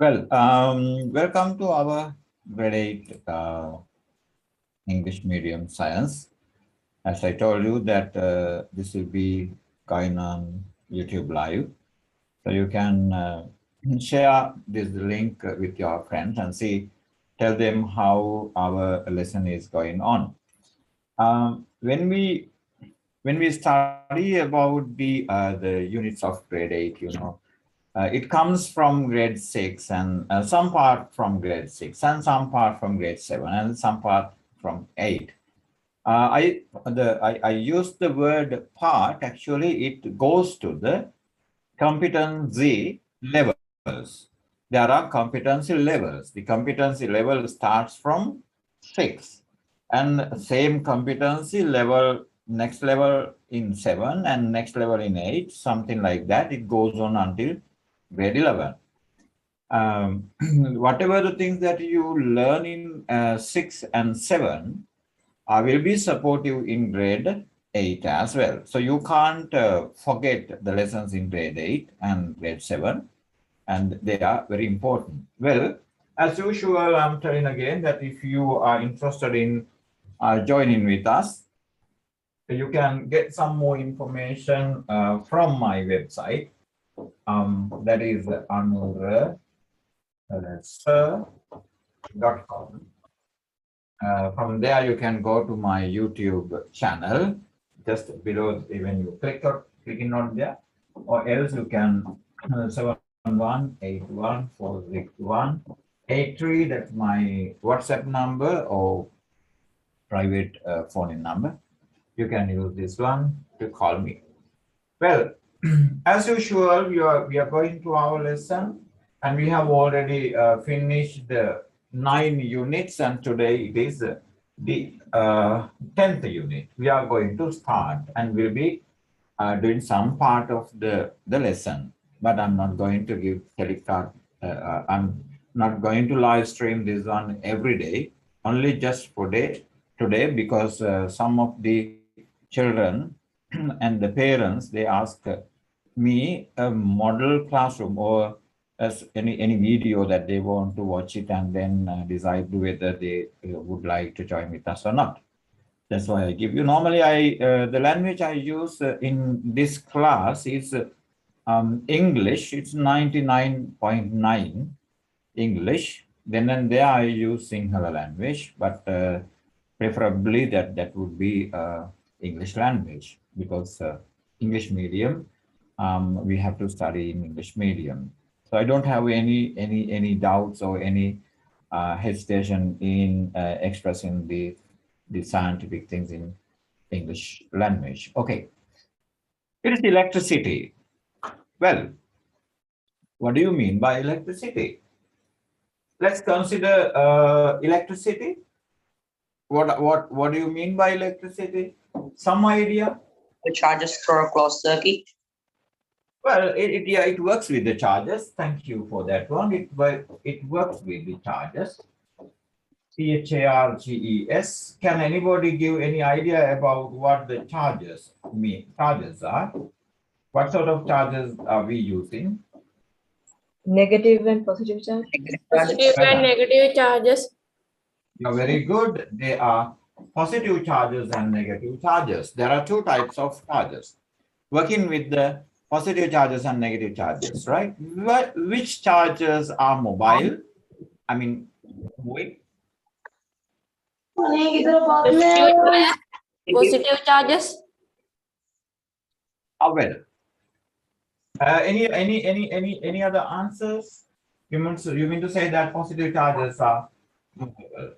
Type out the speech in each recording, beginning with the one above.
Welcome to our grade 8 English medium science. As I told you that this will be going on YouTube live. So you can share this link with your friends and tell them how our lesson is going on. When we study about the units of grade 8, it comes from grade 6 and some part from grade 6 and some part from grade 7 and some part from 8. I use the word part. Actually, it goes to the competency levels. There are competency levels. The competency level starts from 6 and same competency level, next level in 7 and next level in 8, something like that. It goes on until grade 11. Whatever the things that you learn in 6 and 7 will be supportive in grade 8 as well. So you can't forget the lessons in grade 8 and grade 7, and they are very important. Well, as usual, I'm telling again that if you are interested in joining with us, you can get some more information from my website. That is anur.com. From there, you can go to my YouTube channel, just below when you click in on there, or else you can 718146183. That's my WhatsApp number or private phone number. You can use this one to call me. Well, as usual, we are going to our lesson, and we have already finished the 9 units, and today it is the 10th unit. We are going to start, and we'll be doing some part of the lesson, but I'm not going to give telecast. I'm not going to live stream this one every day, only just for today, because some of the children and the parents, they ask me a model classroom or as any video that they want to watch it and then decide whether they would like to join with us or not. That's why I give you. Normally, the language I use in this class is English. It's 99.9 English. Then and there I use Sinhala language, but preferably that would be English language, because English medium, we have to study in English medium. So I don't have any doubts or any hesitation in expressing the scientific things in English language. Okay, it is electricity. Well, what do you mean by electricity? Let's consider electricity. What do you mean by electricity? Some idea? The charges for a closed circuit. Well, it works with the charges. Thank you for that one. It works with the charges. CHARGES. Can anybody give any idea about what the charges mean? Charges are. What sort of charges are we using? Negative and positive charge. Positive and negative charges. You're very good. They are positive charges and negative charges. There are two types of charges. Working with the positive charges and negative charges, right? Which charges are mobile? I mean, moving. Positive charges. Well, any other answers? You mean to say that positive charges are movable?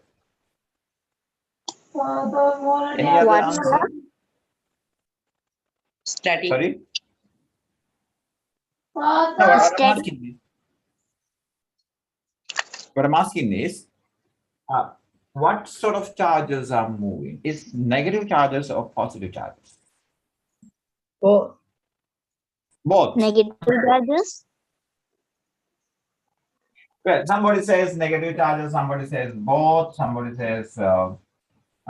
Any other answer? Static. Sorry? No, what I'm asking is, what sort of charges are moving? Is negative charges or positive charges? Both. Both. Negative charges. Well, somebody says negative charges, somebody says both, somebody says, I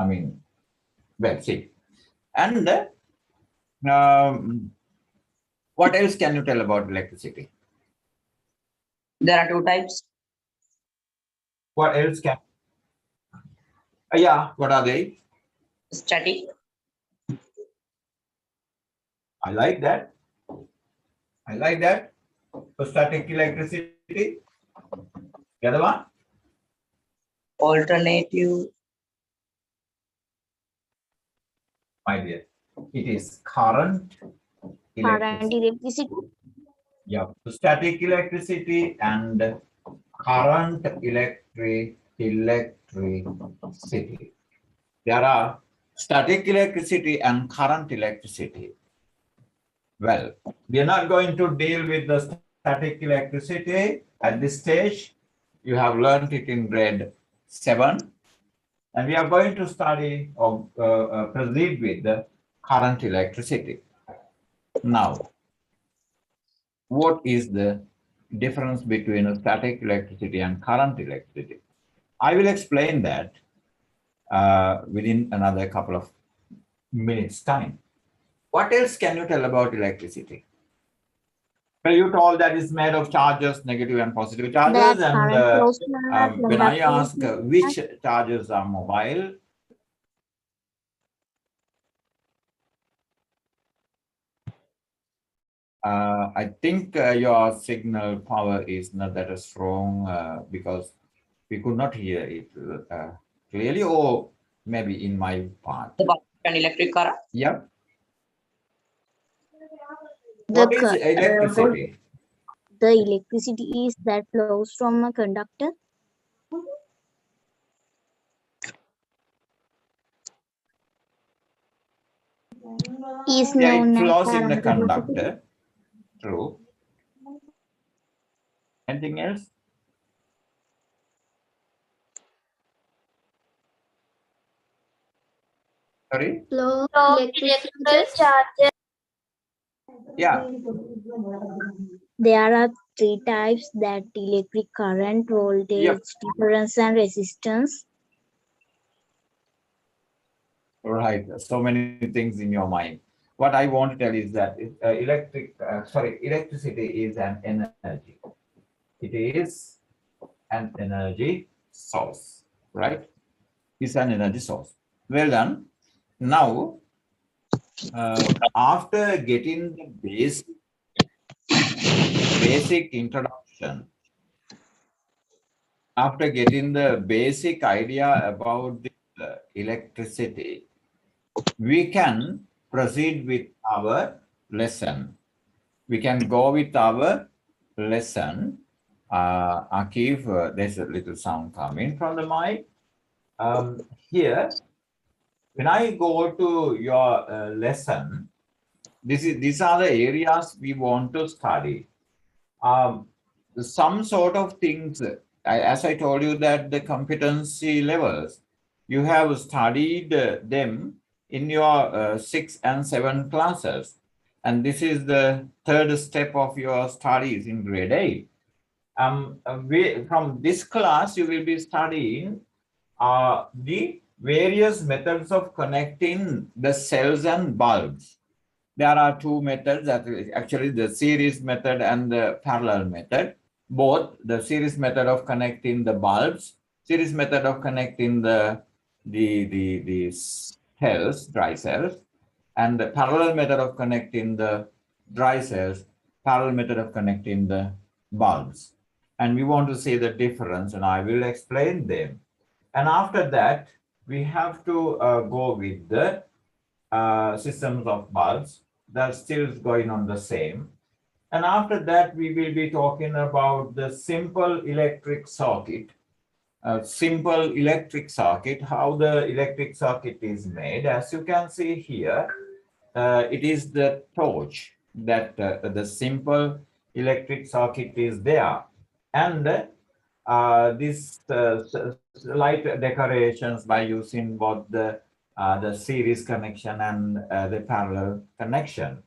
mean, well, see. And what else can you tell about electricity? There are two types. What else can? Yeah, what are they? Static, I like that. I like that. So static electricity. The other one? alternative, My dear, it is current Current electricity. electricity. Yeah, so static electricity and current electricity. There are static electricity and current electricity. Well, we are not going to deal with the static electricity at this stage. You have learned it in grade 7. And we are going to study or proceed with the current electricity. Now, what is the difference between a static electricity and current electricity? I will explain that within another couple of minutes' time. What else can you tell about electricity? Well, you told that it's made of charges, negative and positive charges, That and current flows from a when I conductor. ask which charges are mobile, I think your signal power is not that strong because we could not hear it clearly, or maybe in my part. the bulb and electric current. Yep. The, What is cu- electricity? the electricity is that flows from a conductor. Is Yeah, it known as flows in the current electricity. conductor. True. Anything else? Sorry? Flow So electrical charges. Yeah. There are three types: that electric current, voltage Yep. difference, and resistance. Right. So many things in your mind. What I want to tell is that electricity is an energy. It is an energy source, right? It's an energy source. Well done. Now, after getting the basic introduction, after getting the basic idea about the electricity, we can proceed with our lesson. We can go with our lesson. Akif, there's a little sound coming from the mic. Here, when I go to your lesson, these are the areas we want to study. Some sort of things, as I told you that the competency levels, you have studied them in your 6 and 7 classes. And this is the third step of your studies in grade 8. From this class, you will be studying the various methods of connecting the cells and bulbs. There are two methods, that is actually the series method and the parallel method. Both the series method of connecting the bulbs, series method of connecting the cells, dry cells, and the parallel method of connecting the dry cells, parallel method of connecting the bulbs. And we want to see the difference, and I will explain them. And after that, we have to go with the systems of bulbs. That still is going on the same. And after that, we will be talking about the simple electric circuit. Simple electric circuit, how the electric circuit is made. As you can see here, it is the torch that the simple electric circuit is there. And this light decorations by using both the series connection and the parallel connection.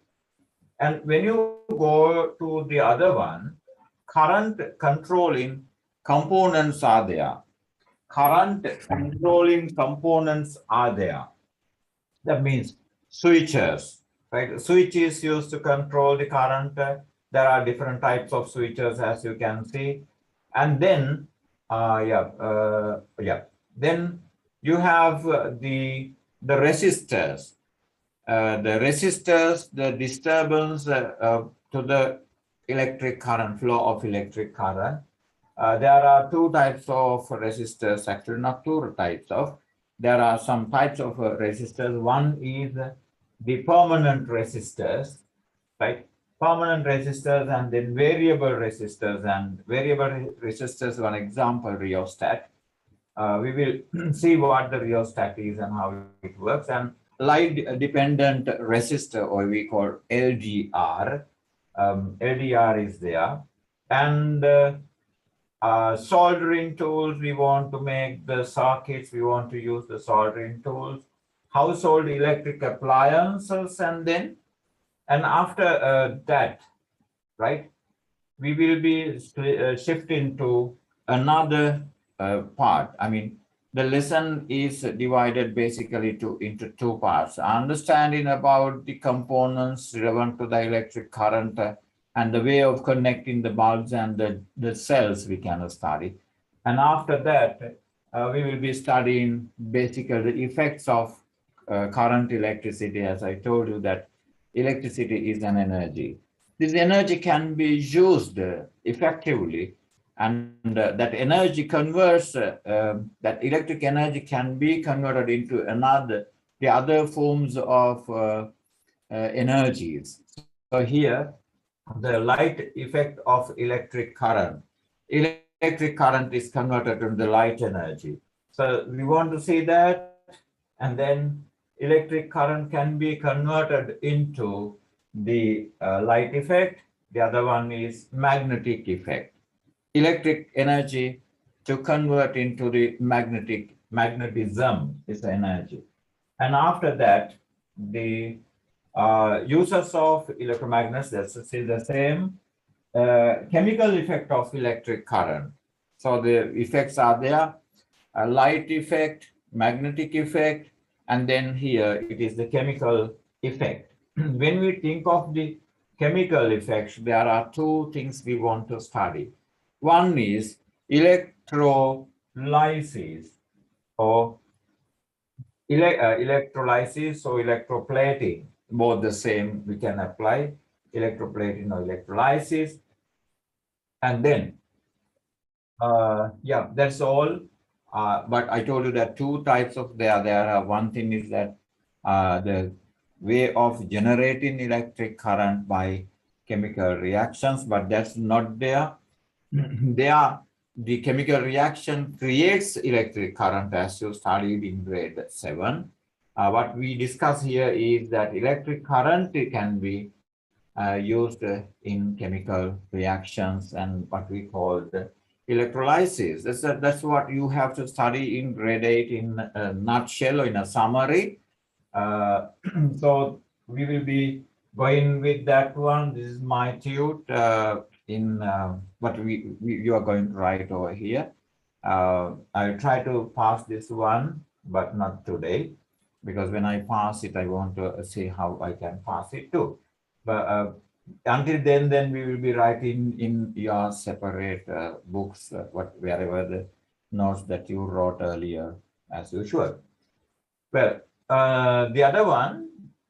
And when you go to the other one, current controlling components are there. Current controlling components are there. That means switches, right? Switch is used to control the current. There are different types of switches, as you can see. And then, then you have the resistors. The resistors, the disturbance to the electric current, flow of electric current. There are two types of resistors, actually not two types of. There are some types of resistors. One is the permanent resistors, right? Permanent resistors and then variable resistors. And variable resistors, one example, rheostat. We will see what the rheostat is and how it works. And light dependent resistor, or we call LDR. LDR is there. And soldering tools, we want to make the circuits, we want to use the soldering tools, household electric appliances, and after that, right, we will be shifting to another part. I mean, the lesson is divided basically into two parts: understanding about the components relevant to the electric current and the way of connecting the bulbs and the cells we can study. And after that, we will be studying basically the effects of current electricity. As I told you, that electricity is an energy. This energy can be used effectively, and that energy converts, that electric energy can be converted into the other forms of energies. So here, the light effect of electric current. Electric current is converted into the light energy. So we want to see that, and then electric current can be converted into the light effect. The other one is magnetic effect. Electric energy to convert into the magnetism is the energy. And after that, the uses of electromagnets, that's still the same. Chemical effect of electric current. So the effects are there: a light effect, magnetic effect, and then here it is the chemical effect. When we think of the chemical effects, there are two things we want to study. One is electrolysis, or electrolysis or electroplating, both the same. We can apply electroplating or electrolysis. And then, that's all. But I told you that two types of there are. One thing is that the way of generating electric current by chemical reactions, but that's not there. The chemical reaction creates electric current, as you studied in grade 7. What we discuss here is that electric current can be used in chemical reactions and what we call the electrolysis. That's what you have to study in grade 8 in a nutshell or in a summary. So we will be going with that one. This is my tute in what you are going to write over here. I'll try to pass this one, but not today, because when I pass it, I want to see how I can pass it too. But until then we will be writing in your separate books, wherever the notes that you wrote earlier, as usual. Well, the other one.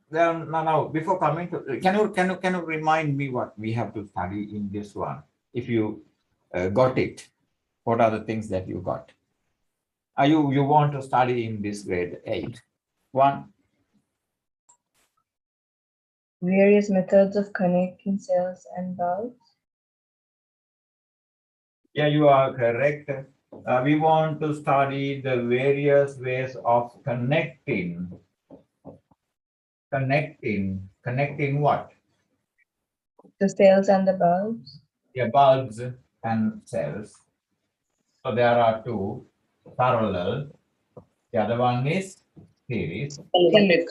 Well, now before coming to, can you remind me what we have to study in this one? If you got it, what are the things that you got? You want to study in this grade 8? One. Various methods of connecting cells and bulbs. Yeah, you are correct. We want to study the various ways of connecting what? The cells and the bulbs. Yeah, bulbs and cells. So there are two, parallel. The other one is series. Electric.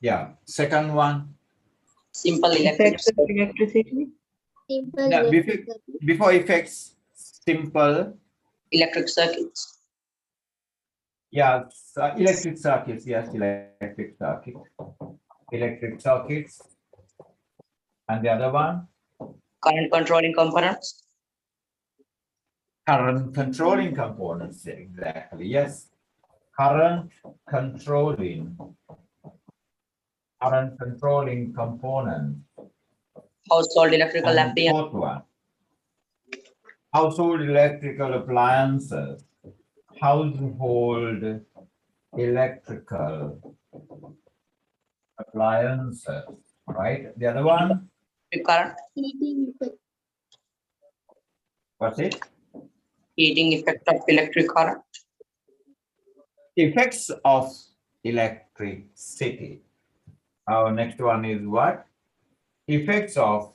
Yeah. Second one. Simple electric. Effects of electricity. Simple Yeah, electric before effects, simple. Electric circuits. Yeah, electric circuits. Yes, electric circuits. Electric circuits. And the other one? Current controlling components. Current controlling components. Exactly. Yes. Current controlling component. Household electrical And appliances. fourth one, household electrical appliances. Household electrical appliances, right? The other one, Current. what's it? Heating effect of electric current. Effects of electricity. Our next one is what? Effects of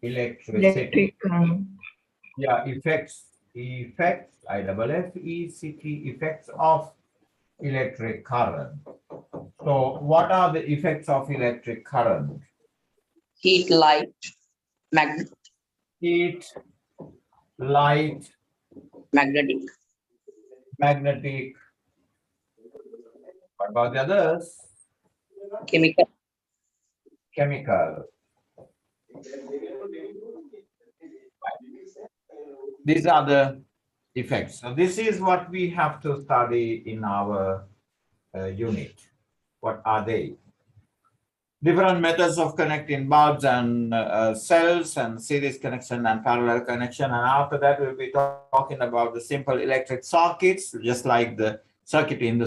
electricity. Electric current. Yeah, effects, IFFECT, effects of electric current. So what are the effects of electric current? Heat, light, magnet, Heat, light, magnetic, magnetic. What about the others? chemical. Chemical. These are the effects. So this is what we have to study in our unit. What are they? Different methods of connecting bulbs and cells, and series connection and parallel connection. And after that, we'll be talking about the simple electric circuits, just like the circuit in the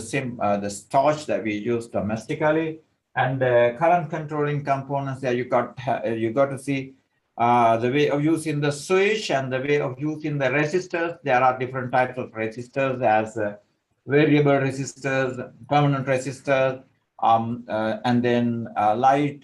torch that we use domestically. And current controlling components that you got to see the way of using the switch and the way of using the resistors. There are different types of resistors, as variable resistors, permanent resistors, and then light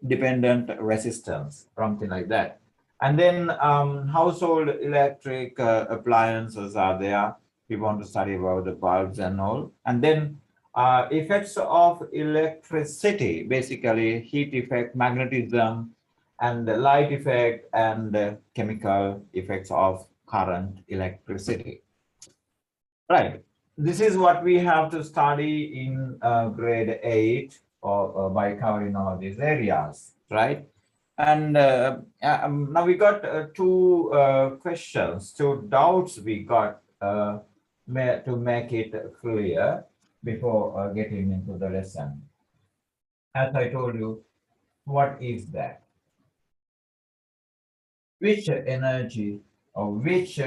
dependent resistance, something like that. And then household electric appliances are there. We want to study about the bulbs and all. And then effects of electricity, basically heat effect, magnetism, and the light effect, and chemical effects of current, electricity. Right. This is what we have to study in grade 8 or by covering all these areas, right? And now we got two questions, two doubts we got to make it clear before getting into the lesson. As I told you, what is that? Which energy or which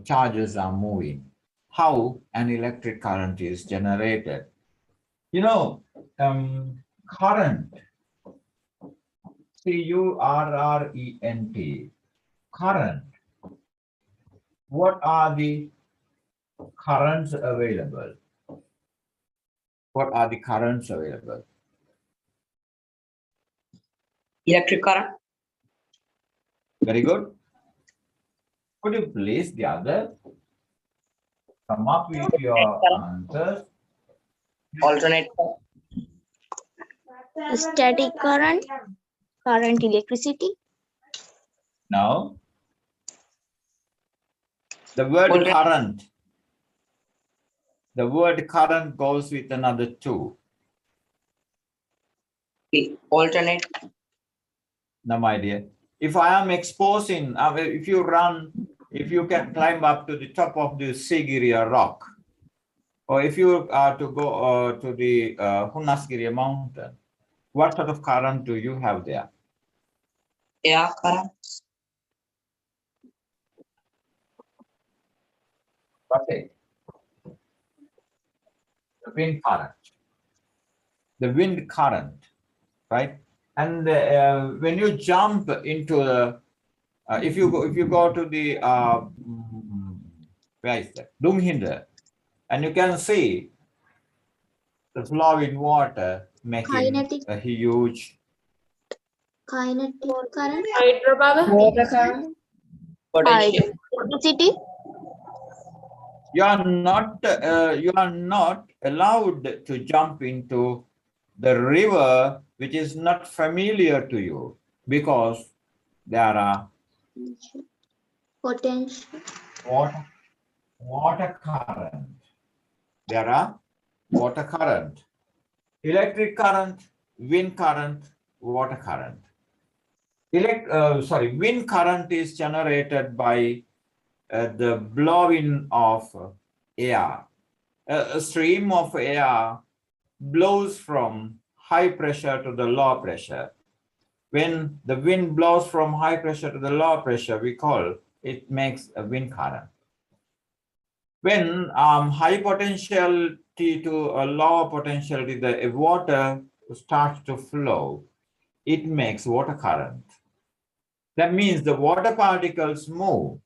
charges are moving? How an electric current is generated? You know, current, CURRENT, current. What are the currents available? What are the currents available? Electric current. Very good. Could you please the other come up with your answers? Alternate current. Static current, current electricity, No. The word Alternate. current. The word current goes with another two. Alternate. No, my dear. If I am exposing, if you can climb up to the top of the Sigiriya rock, or if you are to go to the Hunasgiri mountain, what sort of current do you have there? Air current. Okay. The wind current. The wind current, right? And when you jump into the, if you go to the where is that? Dumhinder, and you can see the flowing water making Kinetic. a huge kinetic current, Hydropower. Water current. Potential. electricity, you are not allowed to jump into the river which is not familiar to you, because there are potential, water current. There are water current, electric current, wind current, water current. Wind current is generated by the blowing of air. A stream of air blows from high pressure to the low pressure. When the wind blows from high pressure to the low pressure, we call it makes a wind current. When high potentiality to a low potentiality, the water starts to flow, it makes water current. That means the water particles move,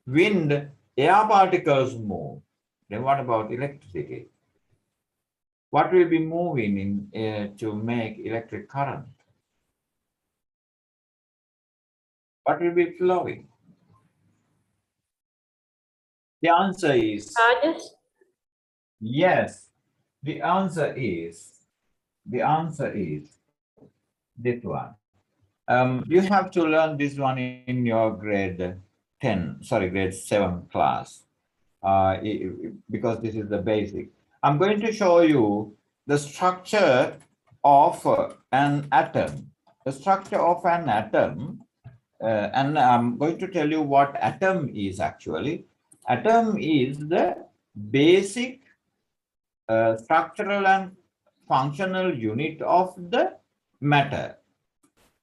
wind, air particles move. Then what about electricity? What will be moving in to make electric current? What will be flowing? The answer is Charges. yes. The answer is this one. You have to learn this one in your grade 7 class, because this is the basic. I'm going to show you the structure of an atom. The structure of an atom, and I'm going to tell you what atom is actually. Atom is the basic structural and functional unit of the matter.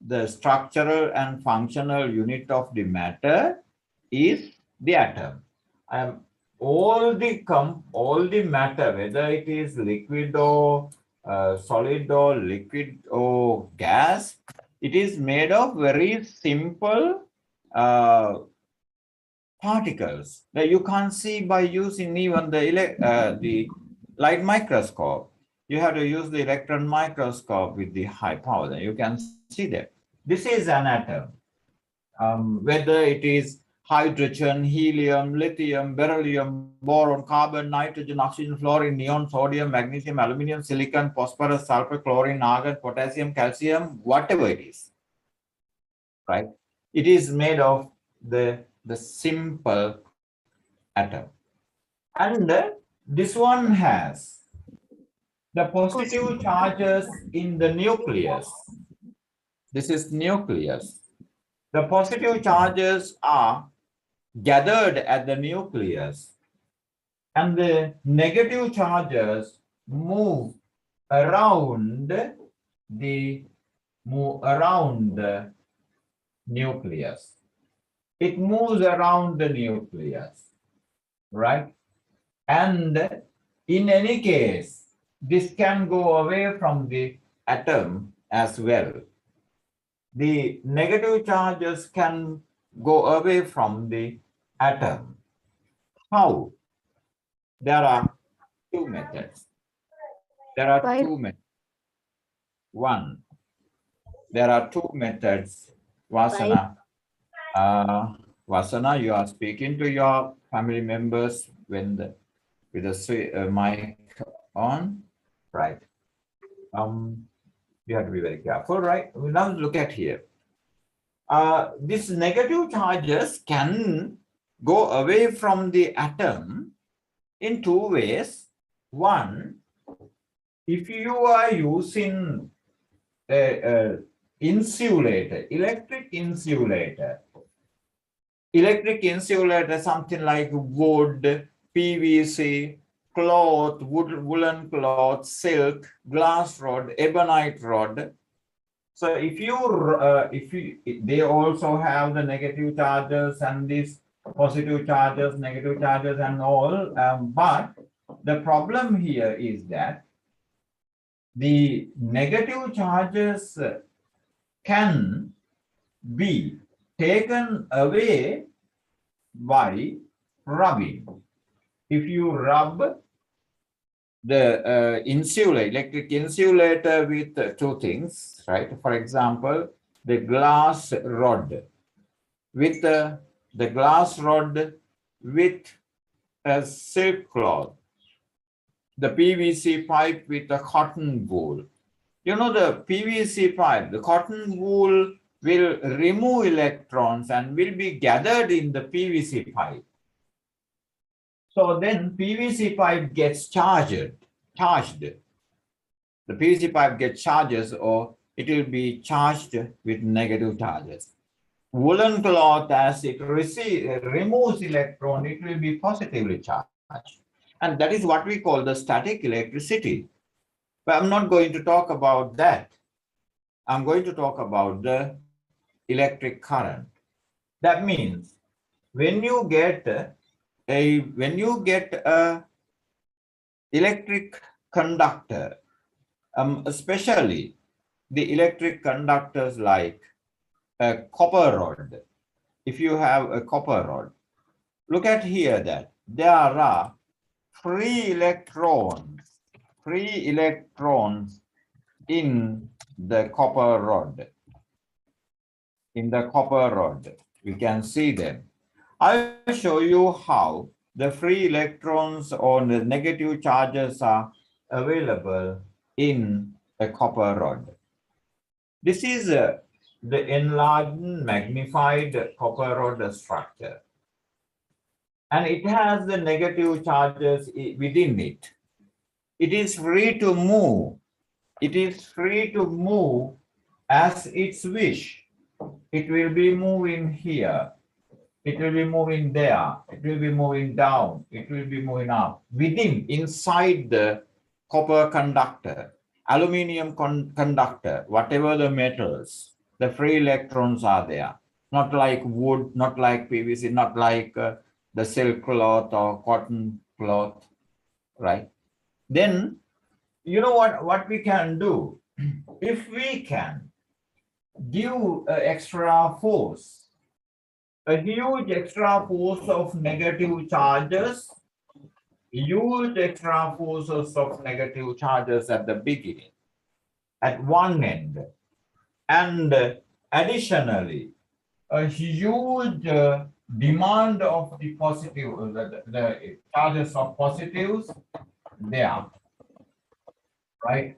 The structural and functional unit of the matter is the atom. All the matter, whether it is liquid or solid or liquid or gas, it is made of very simple particles that you can't see by using even the light microscope. You have to use the electron microscope with the high power, then you can see that. This is an atom. Whether it is hydrogen, helium, lithium, beryllium, boron, carbon, nitrogen, oxygen, fluorine, neon, sodium, magnesium, aluminum, silicon, phosphorus, sulfur, chlorine, argon, potassium, calcium, whatever it is, right? It is made of the simple atom. And this one has the positive charges in the nucleus. This is nucleus. The positive charges are gathered at the nucleus, and the negative charges move around the nucleus. It moves around the nucleus, right? And in any case, this can go away from the atom as well. The negative charges can go away from the atom. How? There are two methods. There are Why? two methods. One, there are two methods. Vasana. Vasana, you are speaking to your family members with the mic on, right? You have to be very careful, right? Now look at here. These negative charges can go away from the atom in two ways. One, if you are using a insulator, electric insulator, something like wood, PVC, cloth, woolen cloth, silk, glass rod, ebonite rod. So if they also have the negative charges and these positive charges, negative charges and all, but the problem here is that the negative charges can be taken away by rubbing. If you rub the electric insulator with two things, right? For example, the glass rod with a silk cloth, the PVC pipe with a cotton wool. You know, the PVC pipe, the cotton wool will remove electrons and will be gathered in the PVC pipe. So then PVC pipe gets charged. The PVC pipe gets charges, or it will be charged with negative charges. Woolen cloth, as it removes electron, it will be positively charged. And that is what we call the static electricity. But I'm not going to talk about that. I'm going to talk about the electric current. That means when you get a electric conductor, especially the electric conductors like a copper rod. If you have a copper rod, look at here that there are free electrons in the copper rod. In the copper rod, you can see them. I'll show you how the free electrons or the negative charges are available in a copper rod. This is the enlarged, magnified copper rod structure. And it has the negative charges within it. It is free to move. It is free to move as its wish. It will be moving here. It will be moving there. It will be moving down. It will be moving up. Inside the copper conductor, aluminum conductor, whatever the metals, the free electrons are there. Not like wood, not like PVC, not like the silk cloth or cotton cloth, right? Then, you know what we can do? If we can give extra force, a huge extra force of negative charges, huge extra forces of negative charges at the beginning, at one end, and additionally, a huge demand of the positive, the charges of positives there, right?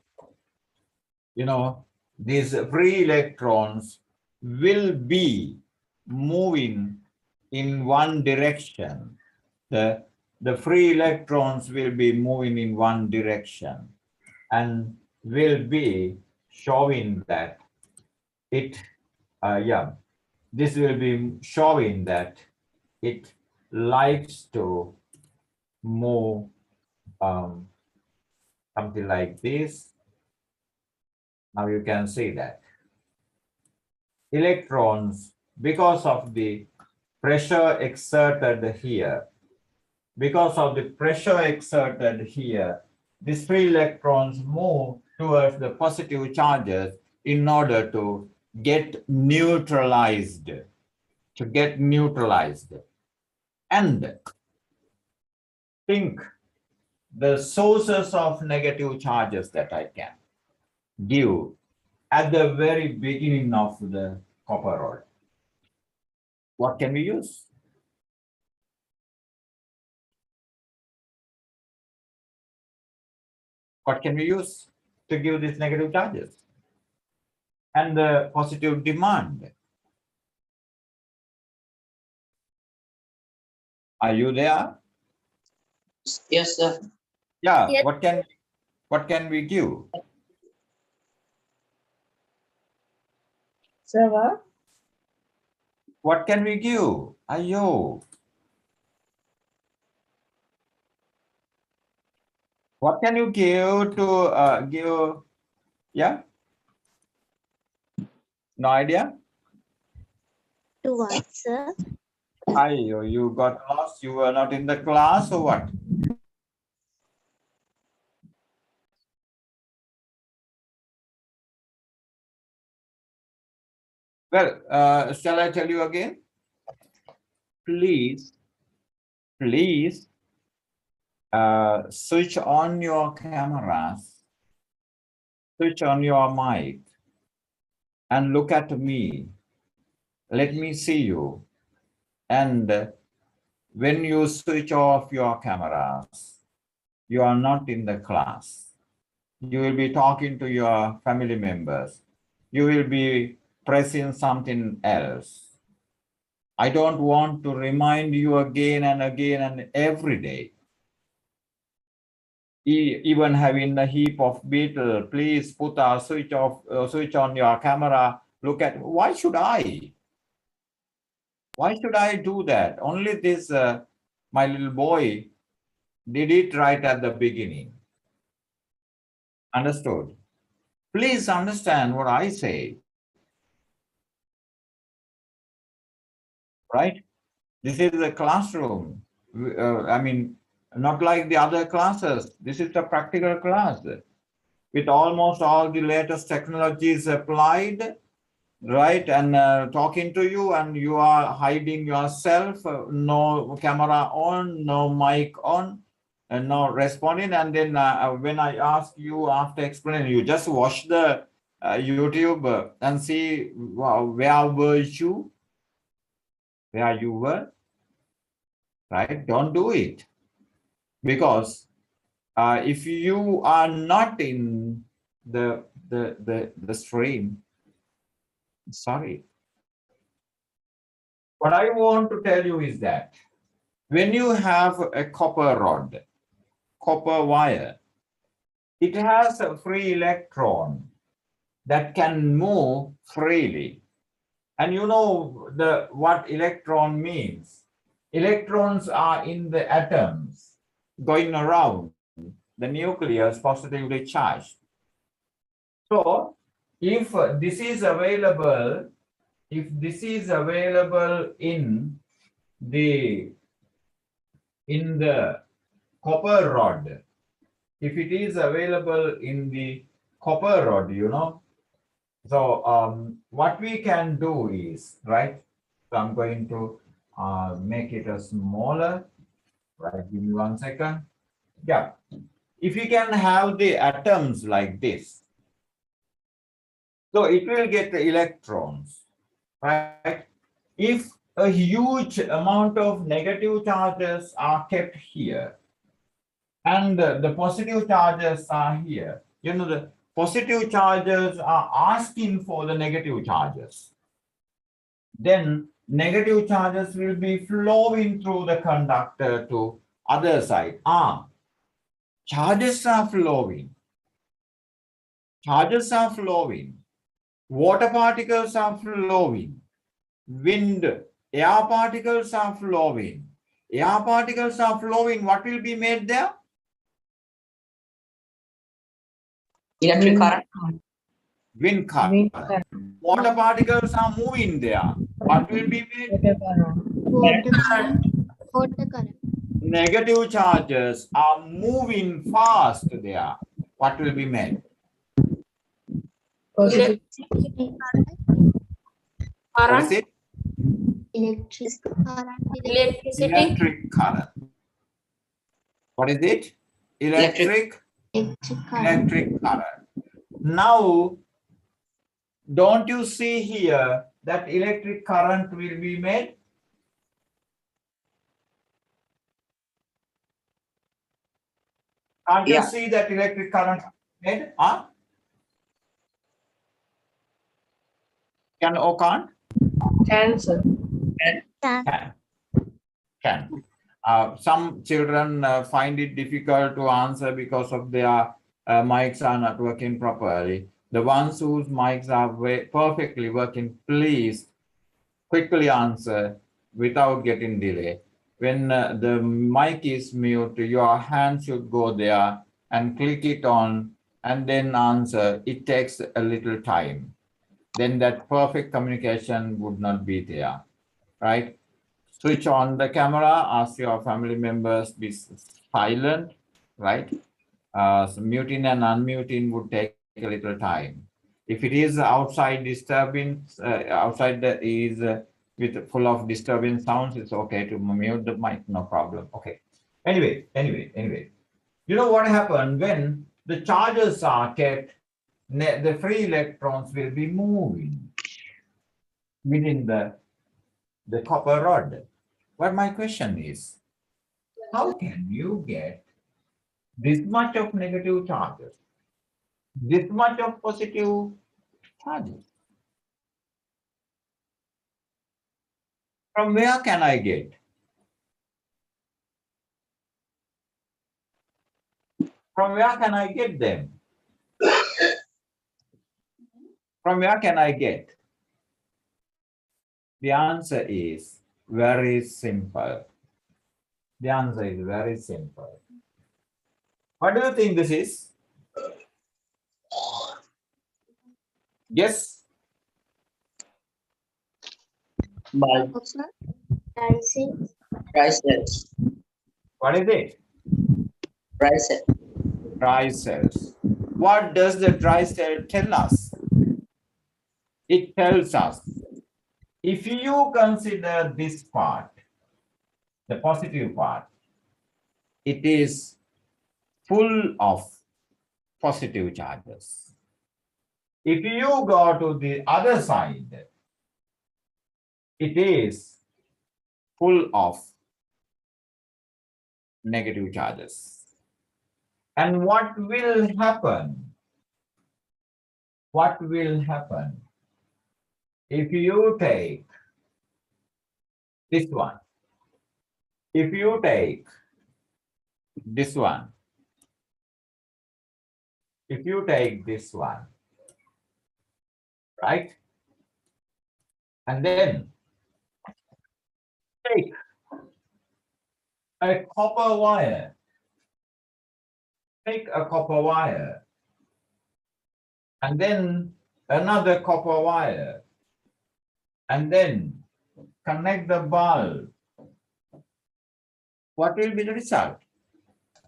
You know, these free electrons will be moving in one direction. The free electrons will be moving in one direction and will be showing that this will be showing that it likes to move something like this. Now you can see that electrons, because of the pressure exerted here, these free electrons move towards the positive charges in order to get neutralized, And think the sources of negative charges that I can give at the very beginning of the copper rod. What can we use? What can we use to give these negative charges and the positive demand? Are you there? Yes, sir. Yeah. Yes. What can we give? Sir, what? What can we give? Ayo. What can you give to give? Yeah. No idea? To what, sir? Ayo, you got lost. You were not in the class or what? Well, shall I tell you again? Please switch on your cameras, switch on your mic, and look at me. Let me see you. And when you switch off your cameras, you are not in the class. You will be talking to your family members. You will be pressing something else. I don't want to remind you again and again and every day. even having a heap of beetle, please put a switch off, switch on your camera. Look at, why should I? Why should I do that? Only this, my little boy did it right at the beginning. Understood? Please understand what I say. Right? This is a classroom. I mean, not like the other classes. This is a practical class with almost all the latest technologies applied, right? And talking to you, and you are hiding yourself, no camera on, no mic on, and no responding. And then when I ask you after explaining, you just watch the YouTube and see where were you, where you were, right? Don't do it, because if you are not in the stream, sorry. What I want to tell you is that when you have a copper rod, copper wire, it has a free electron that can move freely. And you know what electron means. Electrons are in the atoms going around the nucleus positively charged. So if this is available, in the copper rod, if it is available in the copper rod, so what we can do is, right? So I'm going to make it a smaller, right? Give me 1 second. Yeah. If you can have the atoms like this, so it will get the electrons, right? If a huge amount of negative charges are kept here, and the positive charges are here, the positive charges are asking for the negative charges, then negative charges will be flowing through the conductor to other side. Charges are flowing. Charges are flowing. Water particles are flowing. Wind, air particles are flowing. Air particles are flowing. What will be made there? Electric current. Wind current. Wind current. Water particles are moving there. What will be made? Water current. Water current. Negative charges are moving fast there. What will be made? Positive. What is it? Electric current. Electricity. Electric current. What is it? Electric current. Now, don't you see here that electric current will be made? Can't you Yeah. see that electric current made? Huh? Can or can't? Cancer. Can. Some children find it difficult to answer because of their mics are not working properly. The ones whose mics are perfectly working, please quickly answer without getting delay. When the mic is mute, your hand should go there and click it on and then answer. It takes a little time. Then that perfect communication would not be there, right? Switch on the camera, ask your family members be silent, right? So muting and unmuting would take a little time. If it is outside disturbance, outside that is with full of disturbing sounds, it's okay to mute the mic, no problem. Okay. Anyway. You know what happened when the charges are kept, the free electrons will be moving within the copper rod. But my question is, how can you get this much of negative charges, this much of positive charges? From where can I get? From where can I get them? From where can I get? The answer is very simple. The answer is very simple. What do you think this is? Yes? Bulb. Dry cells. What is it? Dry cell. Dry cells. What does the dry cell tell us? It tells us, if you consider this part, the positive part, it is full of positive charges. If you go to the other side, it is full of negative charges. And what will happen? What will happen if you take this one? If you take this one, if you take this one, right? And then take a copper wire. Take a copper wire. And then another copper wire. And then connect the bulb. What will be the result?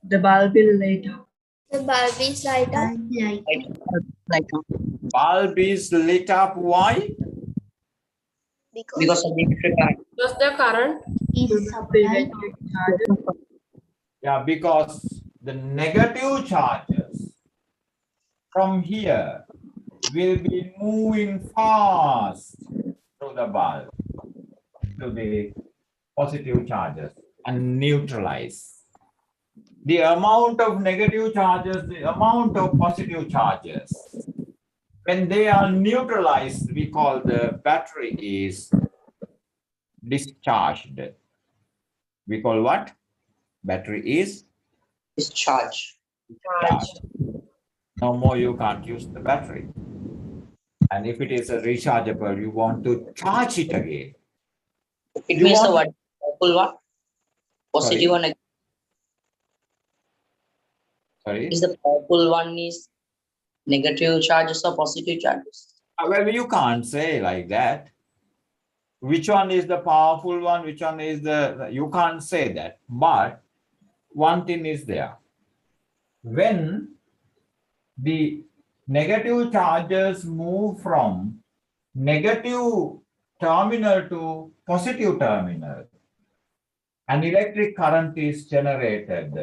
The bulb will light up. The bulb is light up. Like Bulb is lit up. Why? because of the electric current. Because the current Yeah, because the negative charges from here will be moving fast through the bulb to the positive charges and neutralize. The amount of negative charges, the amount of positive charges, when they are neutralized, we call the battery is discharged. We call what? Battery is Discharge. charged. No more you can't use the battery. And if it is a rechargeable, you want to charge it again. It You means the want- what? Purple one? Positive Sorry? one. Sorry? Is the purple one is negative charges or positive charges? Well, you can't say like that. Which one is the powerful one? Which one is you can't say that. But one thing is there. When the negative charges move from negative terminal to positive terminal, an electric current is generated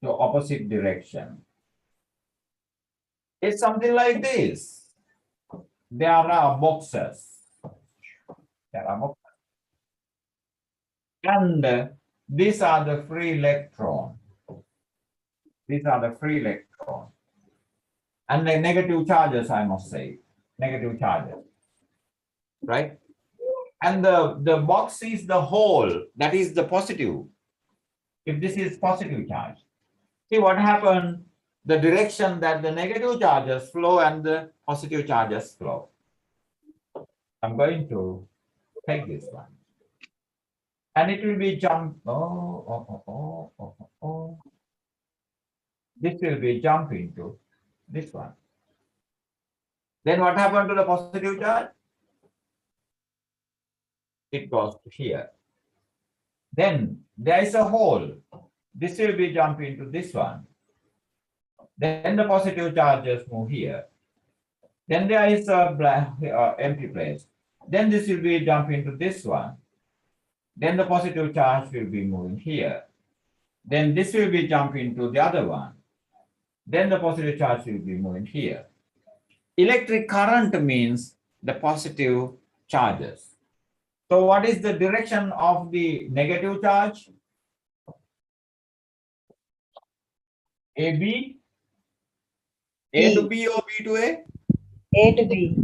to opposite direction. It's something like this. There are boxes. There are boxes. And these are the free electron. These are the free electron. And the negative charges, I must say. Negative charges. Right? And the box is the hole. That is the positive. If this is positive charge. See what happened? The direction that the negative charges flow and the positive charges flow. I'm going to take this one. And it will be jump. This will be jumping to this one. Then what happened to the positive charge? It goes to here. Then there is a hole. This will be jumping to this one. Then the positive charges move here. Then there is a blank empty place. Then this will be jumping to this one. Then the positive charge will be moving here. Then this will be jumping to the other one. Then the positive charge will be moving here. Electric current means the positive charges. So what is the direction of the negative charge? AB? A to B or B to A? A to B.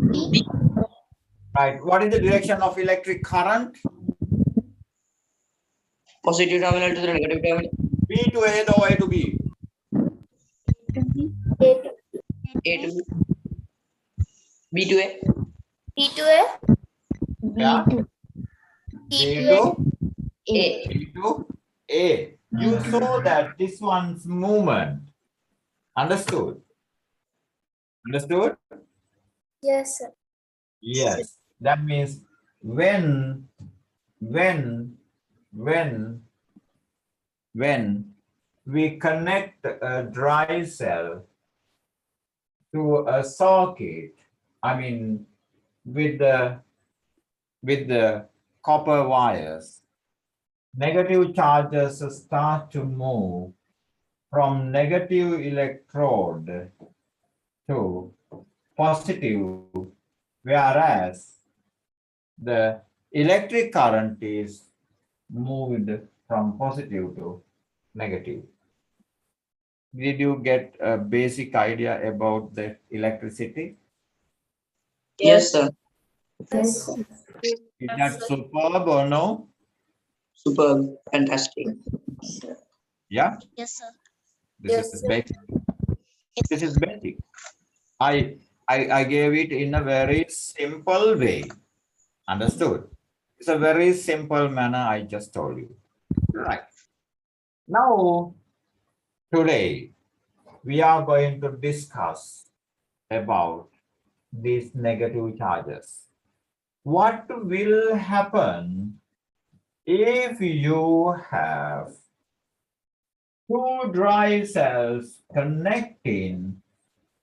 Right. What is the direction of electric current? Positive terminal to the negative terminal. B to A or A to B? A to B to A. B to A. Yeah. B2. B to A. B to A. You saw that this one's movement. Understood? Understood? Yes, sir. Yes. That means when when when we connect a dry cell to a socket, I mean with the copper wires, negative charges start to move from negative electrode to positive, whereas the electric current is moved from positive to negative. Did you get a basic idea about the electricity? Yes, sir. Yes. Is that superb or no? Superb. Fantastic. Yeah, Yes, sir. this Yes, is sir. basic. This is basic. I gave it in a very simple way. Understood? It's a very simple manner I just told you. Right. Now, today, we are going to discuss about these negative charges. What will happen if you have two dry cells connecting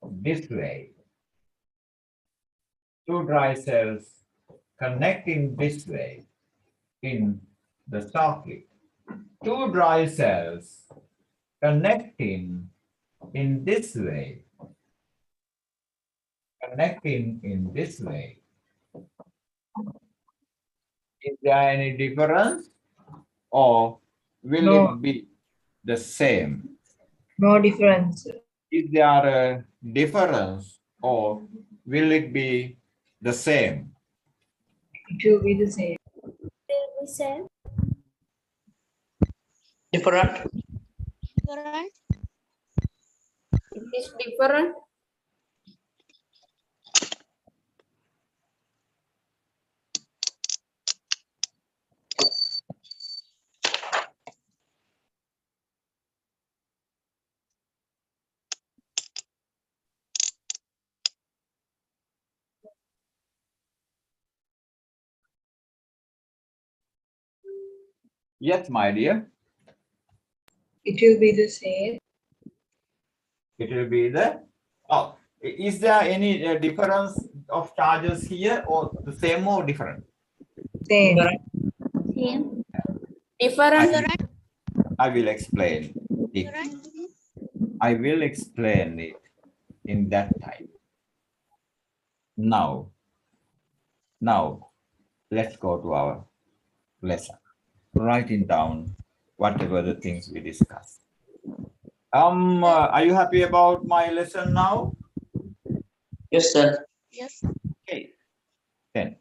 this way? Two dry cells connecting this way in the socket. Two dry cells connecting in this way. Connecting in this way. Is there any difference or will No. it be the same? No difference. Is there a difference or will it be the same? It will be the same. Will be same. Different. Different. It is different. Yes, my dear. It will be the same. It will be the. Oh, is there any difference of charges here or the same or different? Same. Different. Same. Different. I will explain it. Different. I will explain it in that time. Now, let's go to our lesson. Writing down whatever the things we discussed. Are you happy about my lesson now? Yes, sir. Yes, sir. Okay. Then,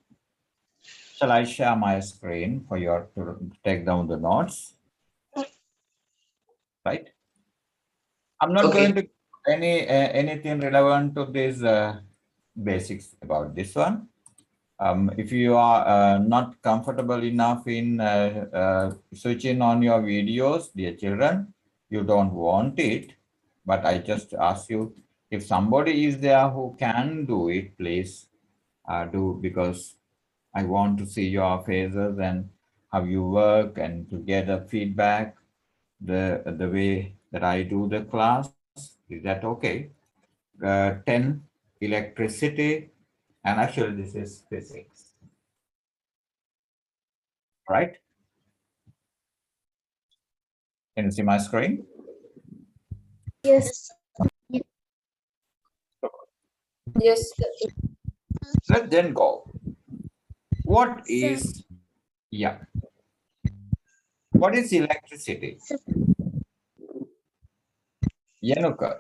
shall I share my screen for you to take down the notes? Right. I'm not Okay. going to anything relevant to these basics about this one. If you are not comfortable enough in switching on your videos, dear children, you don't want it, but I just ask you, if somebody is there who can do it, please do, because I want to see your faces and how you work and to get a feedback the way that I do the class. Is that okay? 10 electricity, and actually this is physics. Right? Can you see my screen? Yes. Yes. Yes. Let's then go. What Sir. is, yeah. What is electricity? Sir. Yanuka,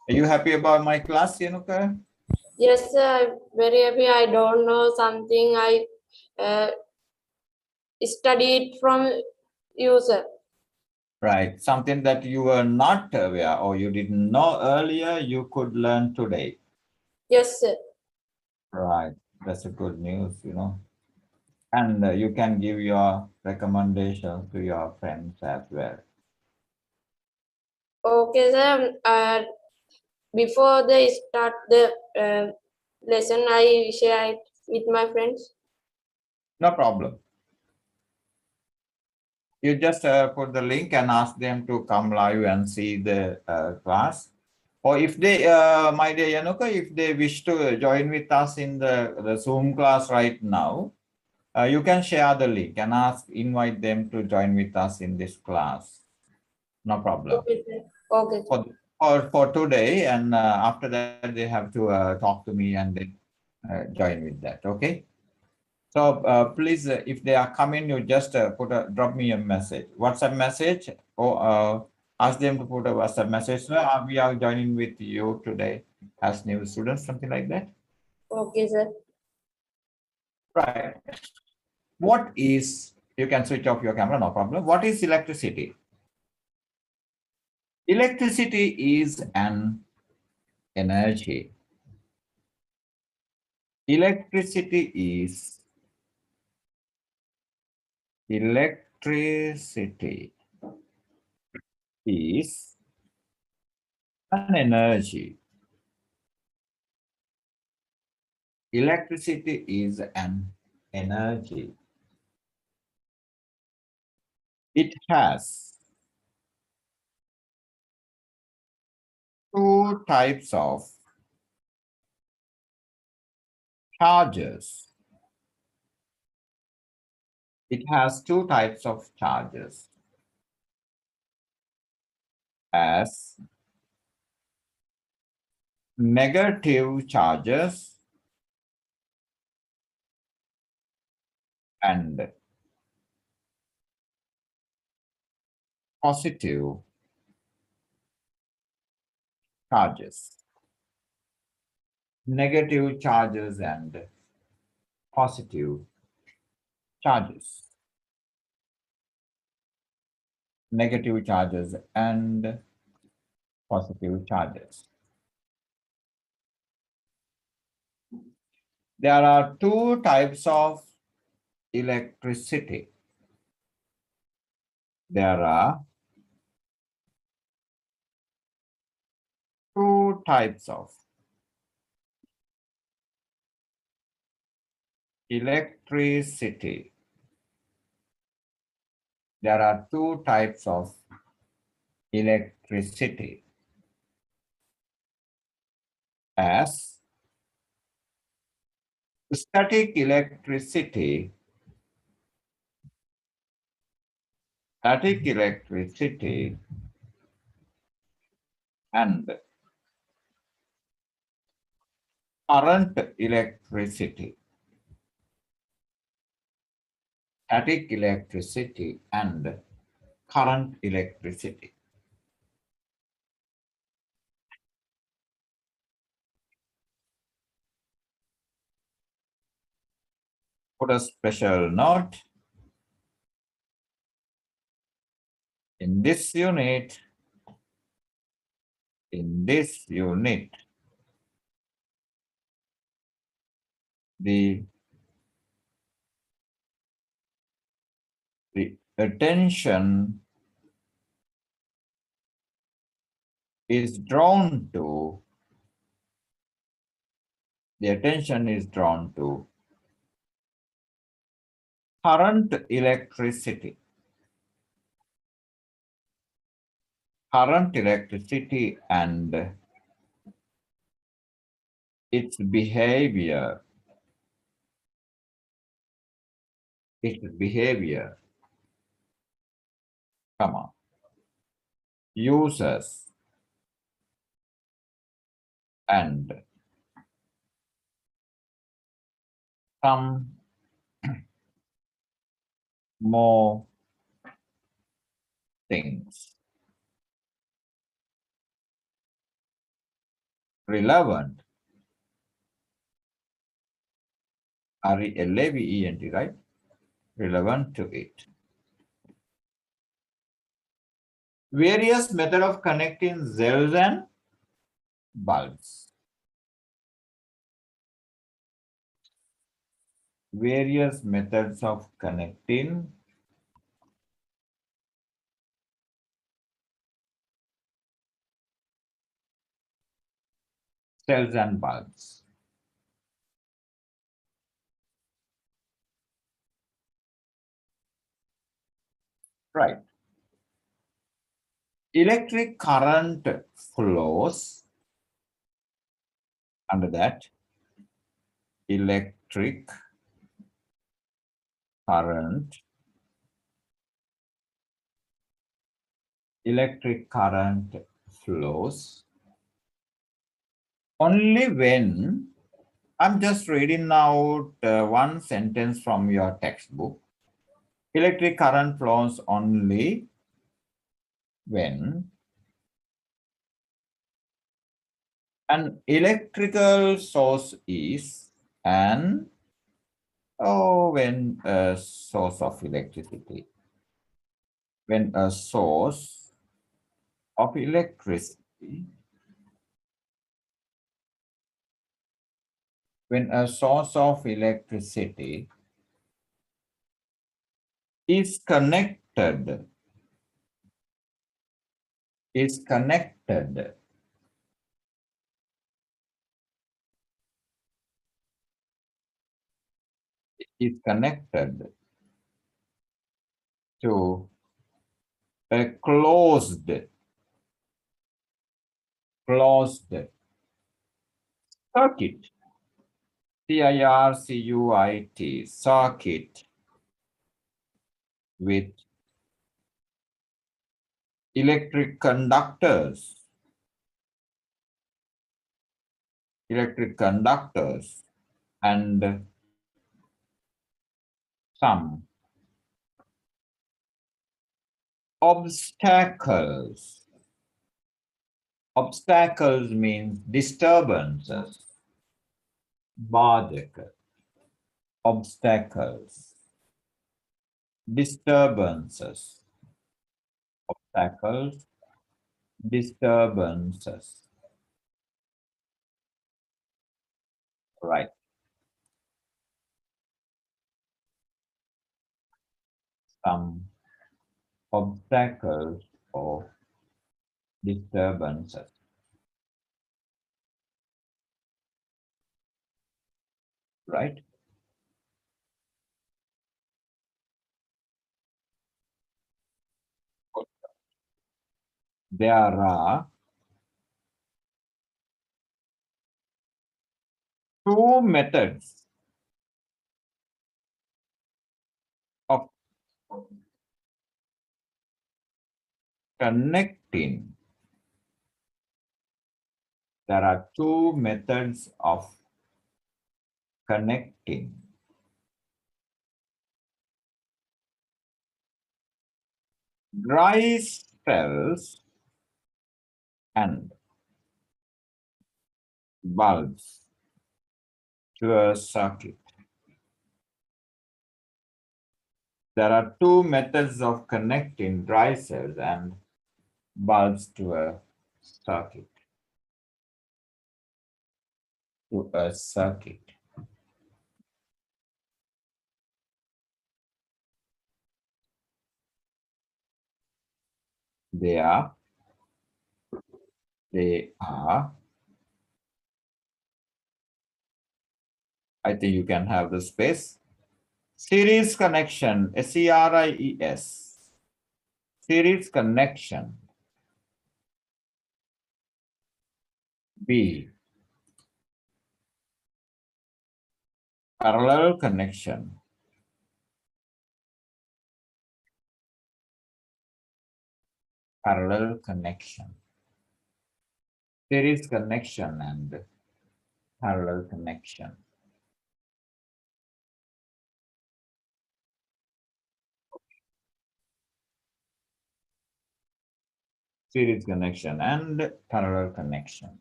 are you happy about my class, Yanuka? Yes, sir. I'm very happy. I don't know something. I studied from you, sir. Right. Something that you were not aware or you didn't know earlier, you could learn today. Yes, sir. Right. That's a good news, you know. And you can give your recommendation to your friends as well. Okay, sir. Before they start the lesson, I share it with my friends. No problem. You just put the link and ask them to come live and see the class. Or if they, my dear Yanuka, if they wish to join with us in the Zoom class right now, you can share the link and invite them to join with us in this class. No problem. Okay, sir. Okay, sir. For today, and after that they have to talk to me and then join with that. Okay. So please, if they are coming, you just drop me a message, WhatsApp message, or ask them to put a WhatsApp message. So we are joining with you today as new students, something like that. Okay, sir. Right. What is, you can switch off your camera, no problem. What is electricity? Electricity is an energy. Electricity is an energy. Electricity is an energy. It has two types of charges. It has two types of charges as negative charges and positive charges. Negative charges and positive charges. Negative charges and positive charges. There are two types of electricity. There are two types of electricity. There are two types of electricity as static electricity, and current electricity. Static electricity and current electricity. Put a special note in this unit. The attention is drawn to current electricity. Current electricity and its behavior. Come on. Uses and some more things. Relevant. R-E-L-A-V-E-N-T, right? Relevant to it. Various method of connecting cells and bulbs. Various methods of connecting cells and bulbs. Right. Electric current flows under that. Electric current flows only when I'm just reading out one sentence from your textbook. Electric current flows only when an electrical source is when a source of electricity. When a source of electricity is connected to a closed circuit, circuit with electric conductors and some obstacles. Obstacles means disturbances. Badhaka. Obstacles. Disturbances. Obstacles. Disturbances. Right. Some obstacles or disturbances. Right? There are two methods of connecting. There are two methods of connecting dry cells and bulbs to a circuit. There are two methods of connecting dry cells and bulbs to a circuit. They are I think you can have the space. Series connection, SERIES. Series connection. B. Parallel connection. Parallel connection. Series connection and parallel connection. Series connection and parallel connection.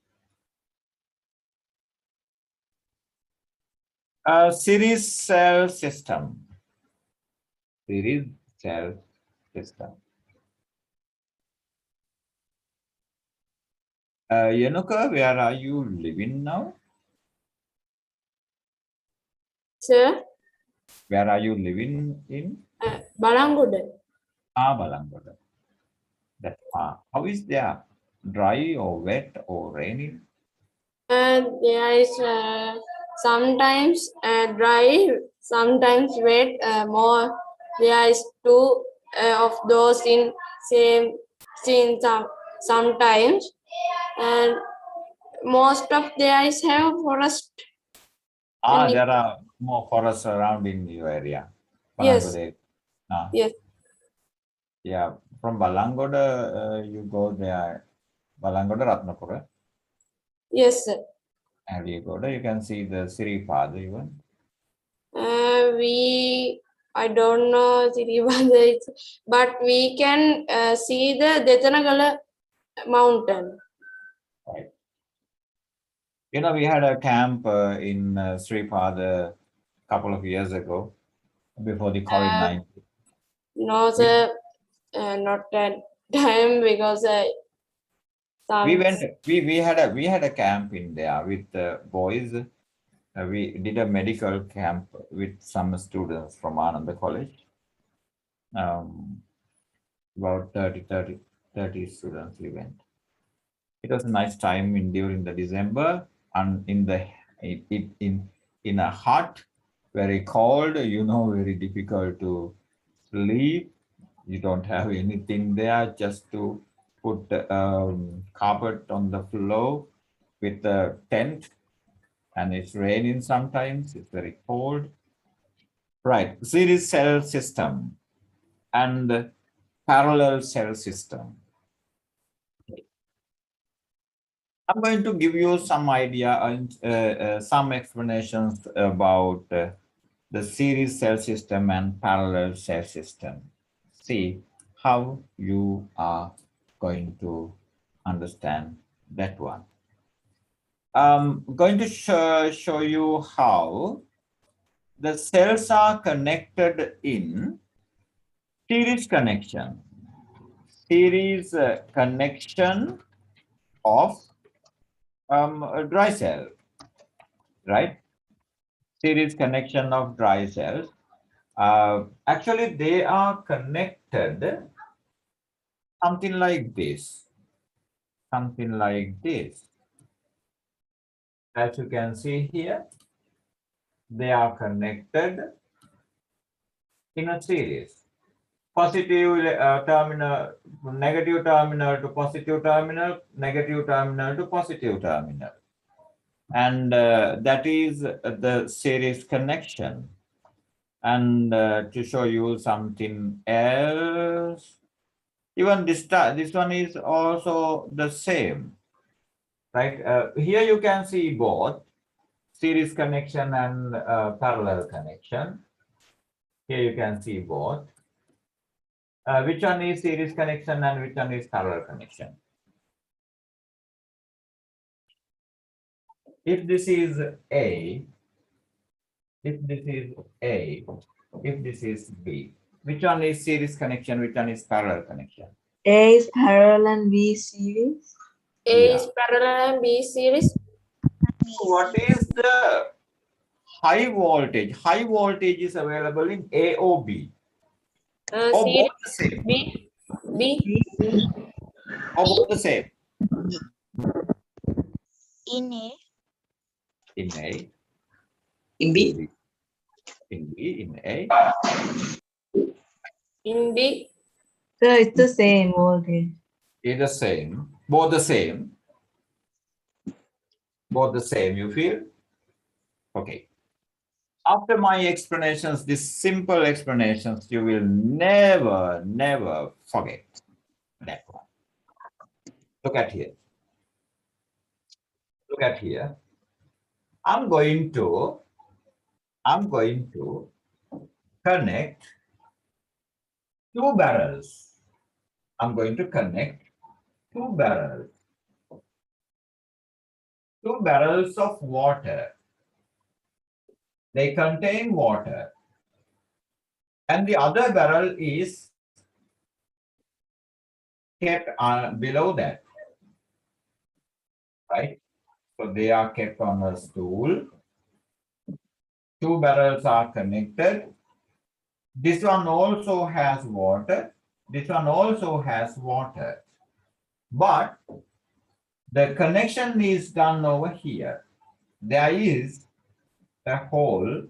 A series cell system. Series cell system. Yenuka, where are you living now? Sir, Where are you living in? Balangoda. Balangoda. That's far. How is there? Dry or wet or raining? There is sometimes dry, sometimes wet. More there is two of those in same scene sometimes, and most of there is have forest. And There are more forests around in your area. yes, Balangoda. Ah, yes, yeah, from Balangoda, you go there. Balangoda Ratnapura. yes, sir. And you go there, you can see the Siri Father even. I don't know Siribanda, but we can see the Detanagala mountain. Right. You know, we had a camp in Sri Father a couple of years ago before the COVID-19. No, sir, not that time because We some. went, we had a camp in there with boys. We did a medical camp with some students from Ananda College. About 30 students we went. It was a nice time during the December and in a hut, very cold, very difficult to sleep. You don't have anything there, just to put carpet on the floor with the tent, and it's raining sometimes. It's very cold. Right, series cell system and parallel cell system. I'm going to give you some idea and some explanations about the series cell system and parallel cell system. See how you are going to understand that one. I'm going to show you how the cells are connected in series connection. Series connection of a dry cell, right? Series connection of dry cells. Actually, they are connected something like this. Something like this. As you can see here, they are connected in a series. Positive terminal, negative terminal to positive terminal, negative terminal to positive terminal. And that is the series connection. And to show you something else, even this one is also the same, right? Here you can see both series connection and parallel connection. Here you can see both. Which one is series connection and which one is parallel connection? If this is A, if this is A, if this is B, which one is series connection, which one is parallel connection? A is parallel and B is series. A is parallel and B series. What is the high voltage? High voltage is available in A or B, or Series both the same, B. or both the same. In A. In A, In B. in B, in A. In B. So it's the same voltage. Is the same, both the same, both the same, you feel? Okay. After my explanations, these simple explanations, you will never forget that one. Look at here. Look at here. I'm going to connect two barrels. I'm going to connect two barrels. Two barrels of water. They contain water. And the other barrel is kept below that. right? So they are kept on a stool. Two barrels are connected. This one also has water. This one also has water. But the connection is done over here. There is a hole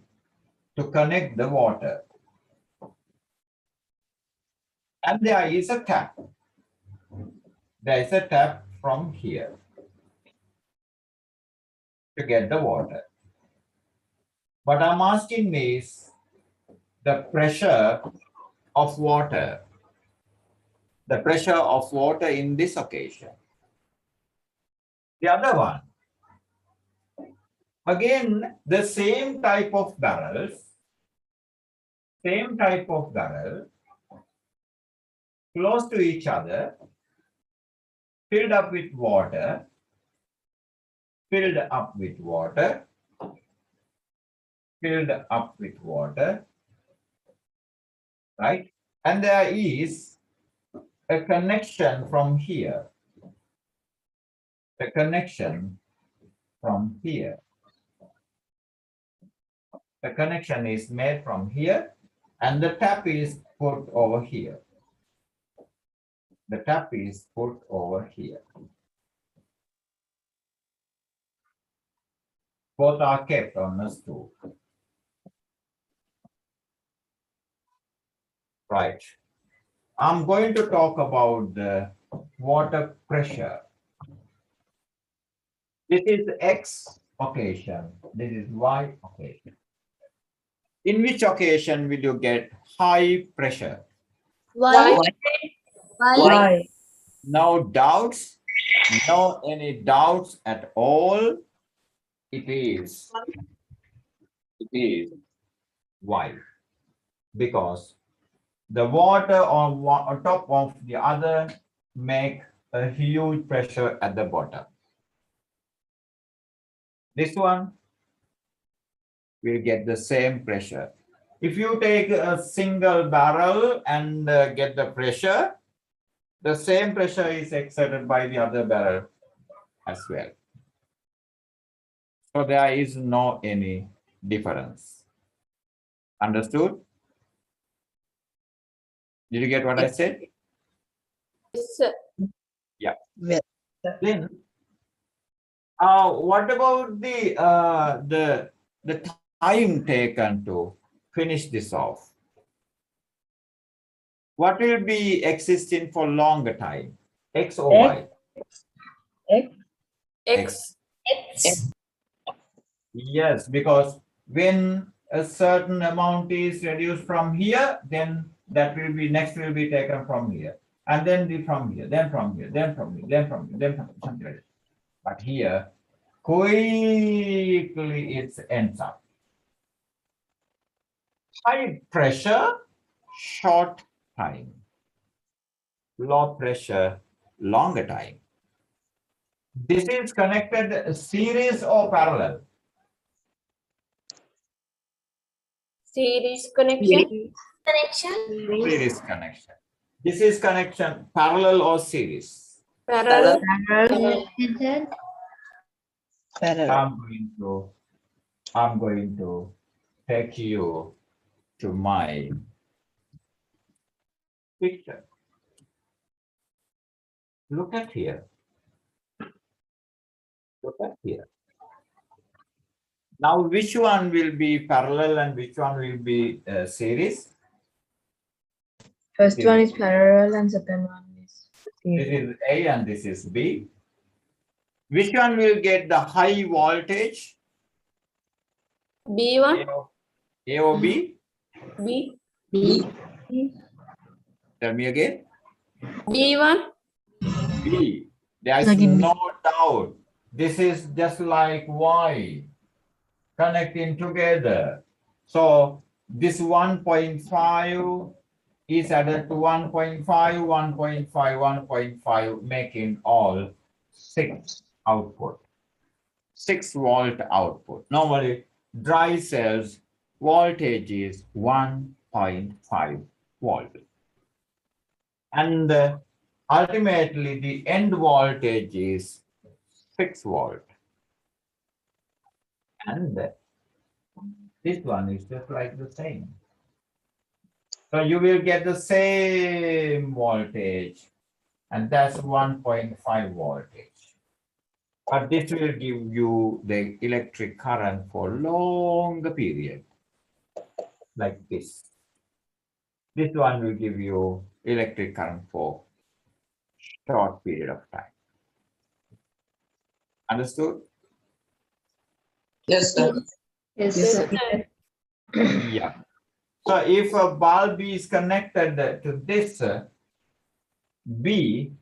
to connect the water. And there is a tap. There is a tap from here to get the water. What I'm asking is the pressure of water. The pressure of water in this occasion. The other one. Again, the same type of barrels, close to each other, filled up with water, filled up with water, filled up with water, right? And there is a connection from here, a connection from here. The connection is made from here, and the tap is put over here. The tap is put over here. Both are kept on a stool. Right. I'm going to talk about the water pressure. This is X occasion. This is Y occasion. In which occasion will you get high pressure? Why? Why? Why? No doubts, no any doubts at all. It is Y. Because the water on top of the other make a huge pressure at the bottom. This one will get the same pressure. If you take a single barrel and get the pressure, the same pressure is exerted by the other barrel as well. So there is no any difference. Understood? Did you get what I said? Yes, sir. Yeah. Well. Then, what about the time taken to finish this off? What will be existing for longer time? X or Y? X. X. Yes, because when a certain amount is reduced from here, then that will be next will be taken from here, and then from here, then from here, then from here, then from here, then from here, something like that. But here, quickly it ends up. High pressure, short time. Low pressure, longer time. This is connected series or parallel? Series connection. Series connection. This is connection parallel or series? Parallel. Parallel. I'm going to take you to my picture. Look at here. Look at here. Now, which one will be parallel and which one will be series? First one is parallel and second one is This series. is A and this is B. Which one will get the high voltage? B1. A or B? B. Tell me again. B1. B. There is no doubt. This is just like Y connecting together. So this 1.5 is added to 1.5, 1.5, 1.5, making all 6 output. 6-volt output. Normally, dry cells voltage is 1.5 volt. And ultimately, the end voltage is 6 volt. And this one is just like the same. So you will get the same voltage, and that's 1.5 voltage. But this will give you the electric current for longer period, like this. This one will give you electric current for short period of time. Understood? Yes, sir. Yes, Yes, sir. sir. Yeah. So if a bulb is connected to this B,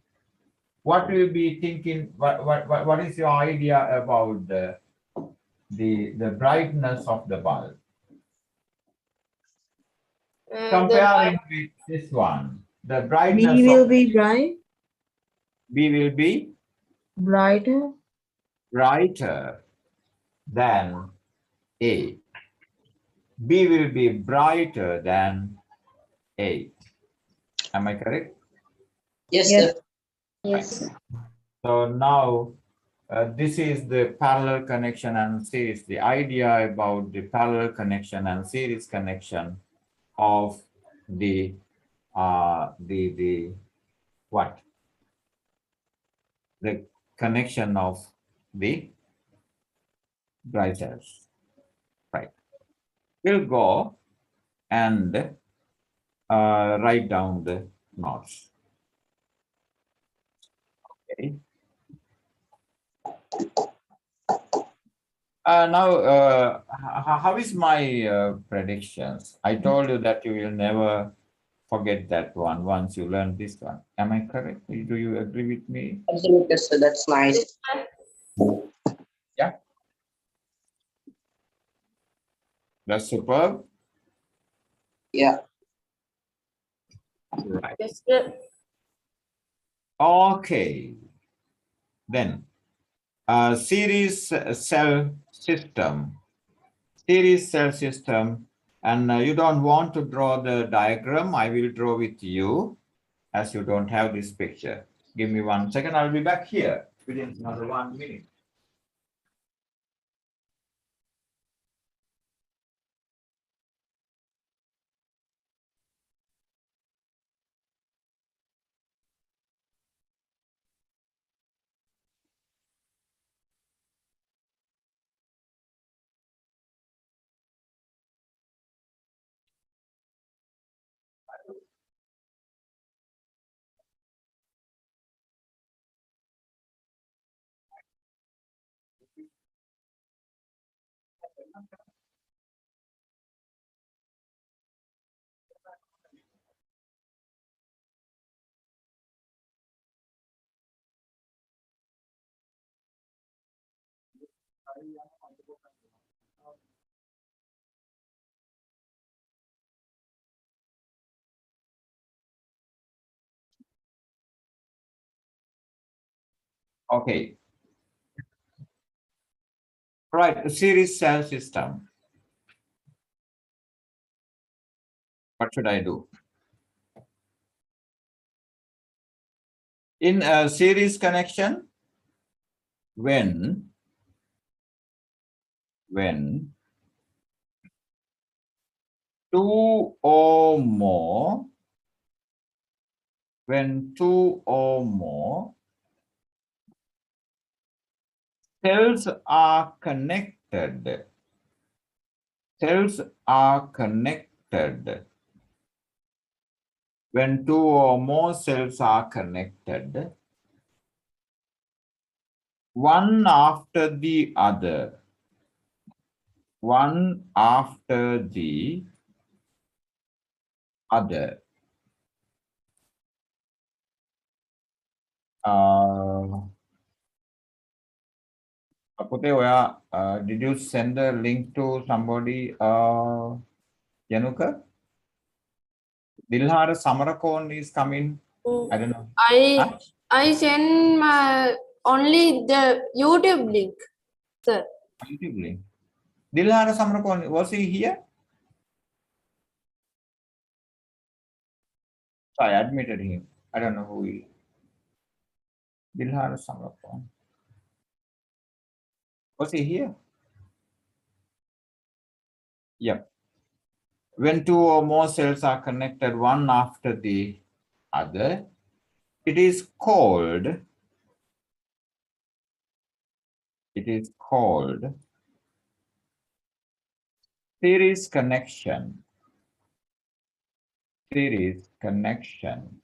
what will be thinking? What is your idea about the brightness of the bulb? The Comparing with this one, the brightness B will of be bright, B will be brighter. brighter than A. B will be brighter than A. Am I correct? Yes, Yes. sir. Yes. So now this is the parallel connection and series. The idea about the parallel connection and series connection of the what? The connection of the brighters, right? We'll go and write down the notes. Okay. Now, how is my predictions? I told you that you will never forget that one once you learn this one. Am I correct? Do you agree with me? Absolutely, sir. That's nice. Yeah. That's superb. Yeah. Right. Yes, sir. Okay. Then, series cell system. Series cell system. And you don't want to draw the diagram. I will draw with you, as you don't have this picture. Give me 1 second. I'll be back here within another 1 minute. Okay. Right. A series cell system. What should I do? In a series connection, when two or more, cells are connected, when two or more cells are connected, one after the other, Apute, did you send a link to somebody, Yanuka? Dilhara Samarakon is coming. I don't know. Huh? I send my only the YouTube link, sir. YouTube link. Dilhara Samarakon, was he here? So I admitted him. I don't know who he is. Dilhara Samarakon. Was he here? Yep. When two or more cells are connected one after the other, it is called series connection. Series connection.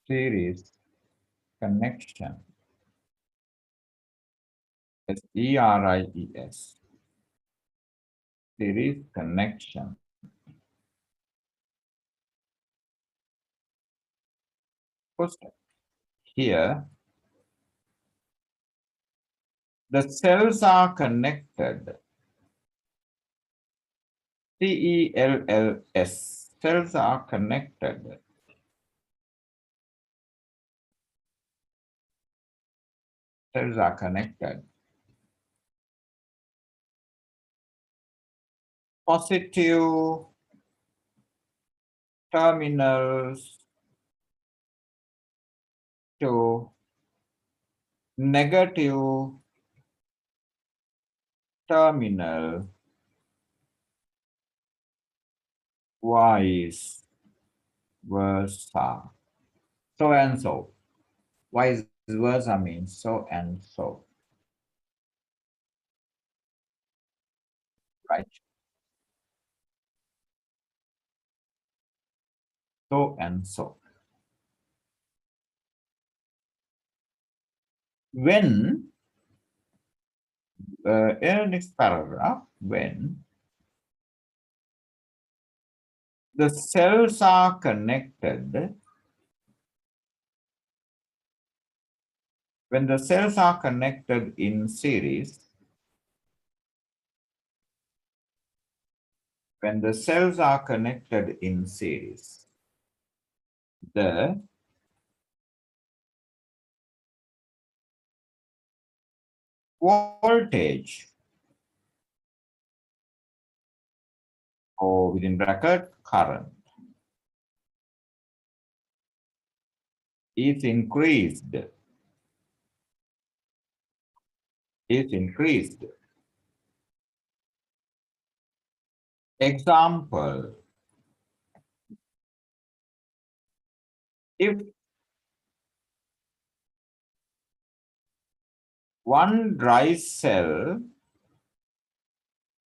Series connection. SERIES. Series connection. First, here, the cells are connected. CELLS. Cells are connected. Cells are connected. Positive terminals to negative terminal, vice versa. So and so. Vice versa means so and so. Right? So and so. When, in the next paragraph, when the cells are connected, when the cells are connected in series, when the cells are connected in series, the voltage, or within bracket current, is increased. Example, if one dry cell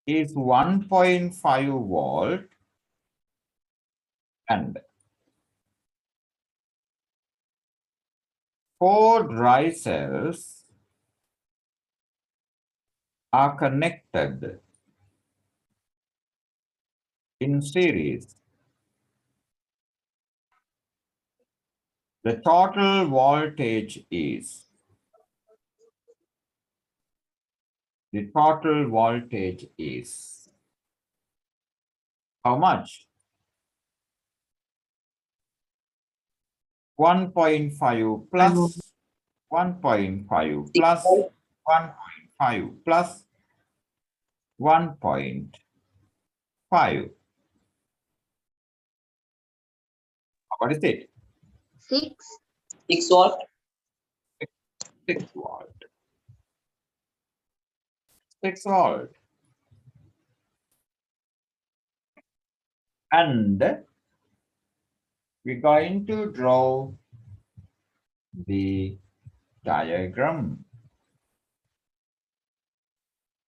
is 1.5 volt and 4 dry cells are connected in series, the total voltage is, how much? 1.5 plus 1.5 plus 1.5 plus 1.5. What is it? 6. 6 volt. 6 volt. 6 volt. And we're going to draw the diagram.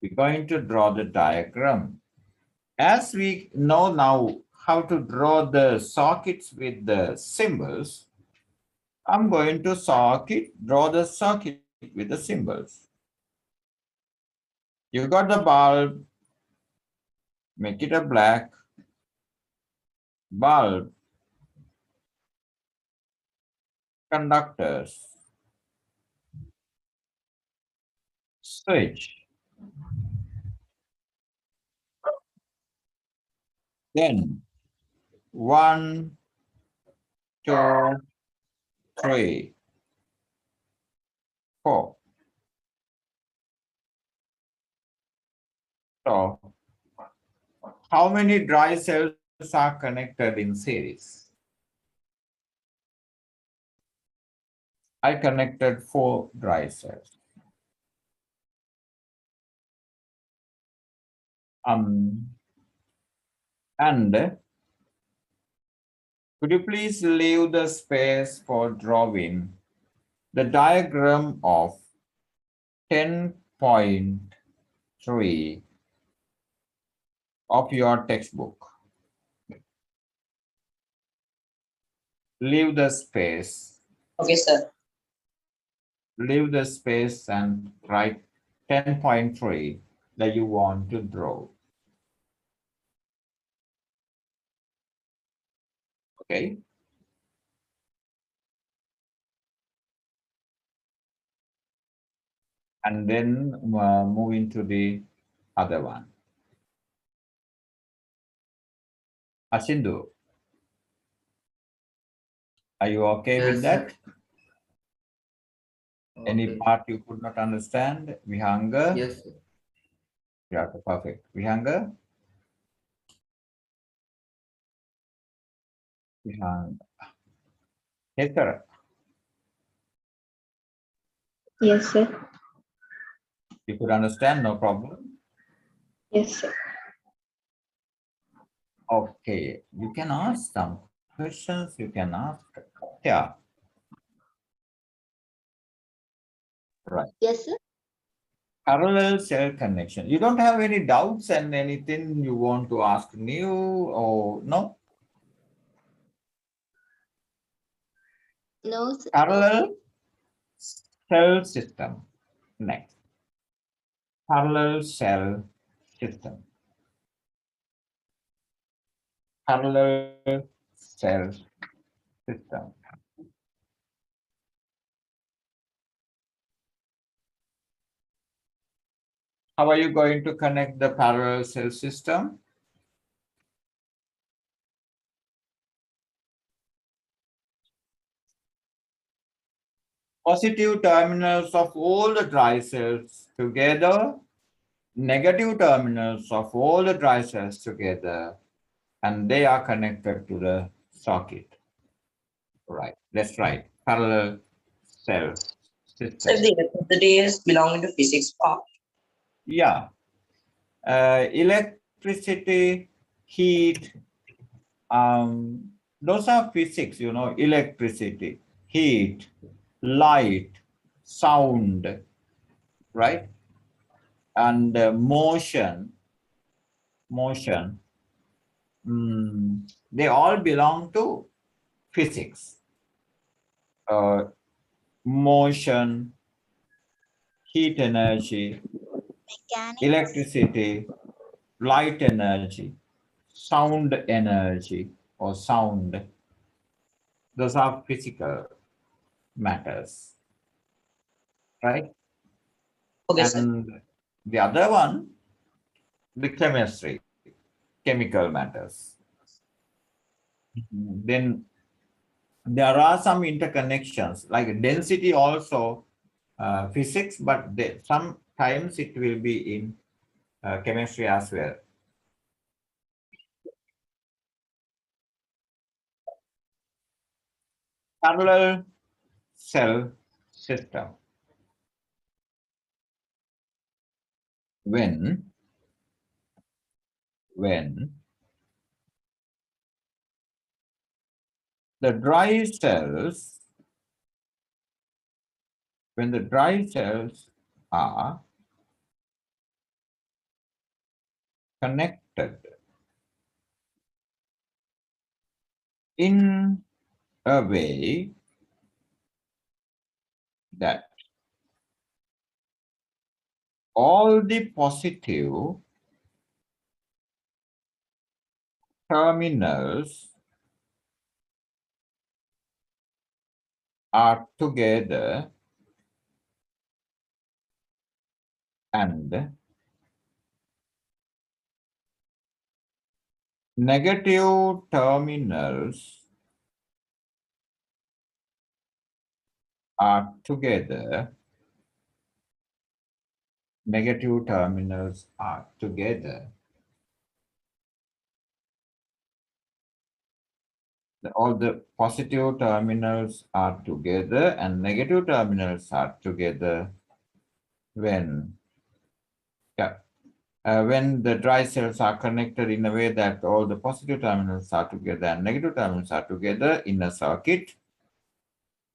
We're going to draw the diagram. As we know now how to draw the sockets with the symbols, I'm going to draw the circuit with the symbols. You got the bulb, make it a black bulb, conductors, switch, then 1, 2, 3, 4. So, how many dry cells are connected in series? I connected 4 dry cells. And could you please leave the space for drawing the diagram of 10.3 of your textbook? Leave the space. Okay, sir. Leave the space and write 10.3 that you want to draw. Okay. And then move into the other one. Asindu, are you okay with Yes, sir. that? Any Okay. part you could not understand? Vihanga? Yes, sir. Yeah, perfect. Vihanga? Vihanga. Yes, sir. Yes, sir. You could understand, no problem. Yes, sir. Okay, you can ask some questions. You can ask. Yeah, right. Yes, sir. Parallel cell connection. You don't have any doubts and anything you want to ask new or no? No, sir. Parallel cell system. Next. Parallel cell system. Parallel cell system. How are you going to connect the parallel cell system? Positive terminals of all the dry cells together, negative terminals of all the dry cells together, and they are connected to the socket. Right, that's right. Parallel cell So system. if the electricity is belonging to physics part, Yeah. Electricity, heat, those are physics, you know, electricity, heat, light, sound, right? And motion, they all belong to physics. Motion, heat energy, Mechanics. electricity, light energy, sound energy or sound. Those are physical matters, right? okay, sir. And the other one, the chemistry, chemical matters. Then there are some interconnections, like density also physics, but sometimes it will be in chemistry as well. Parallel cell system. When the dry cells, when the dry cells are connected in a way that all the positive terminals are together and negative terminals are together, negative terminals are together, all the positive terminals are together and negative terminals are together when, yeah, when the dry cells are connected in a way that all the positive terminals are together and negative terminals are together in a circuit,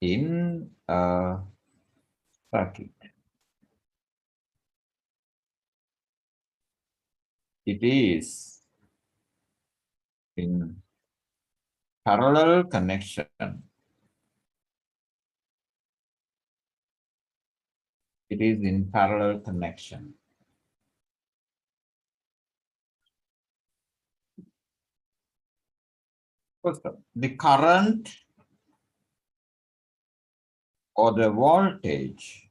in a circuit. It is in parallel connection. It is in parallel connection. First, the current or the voltage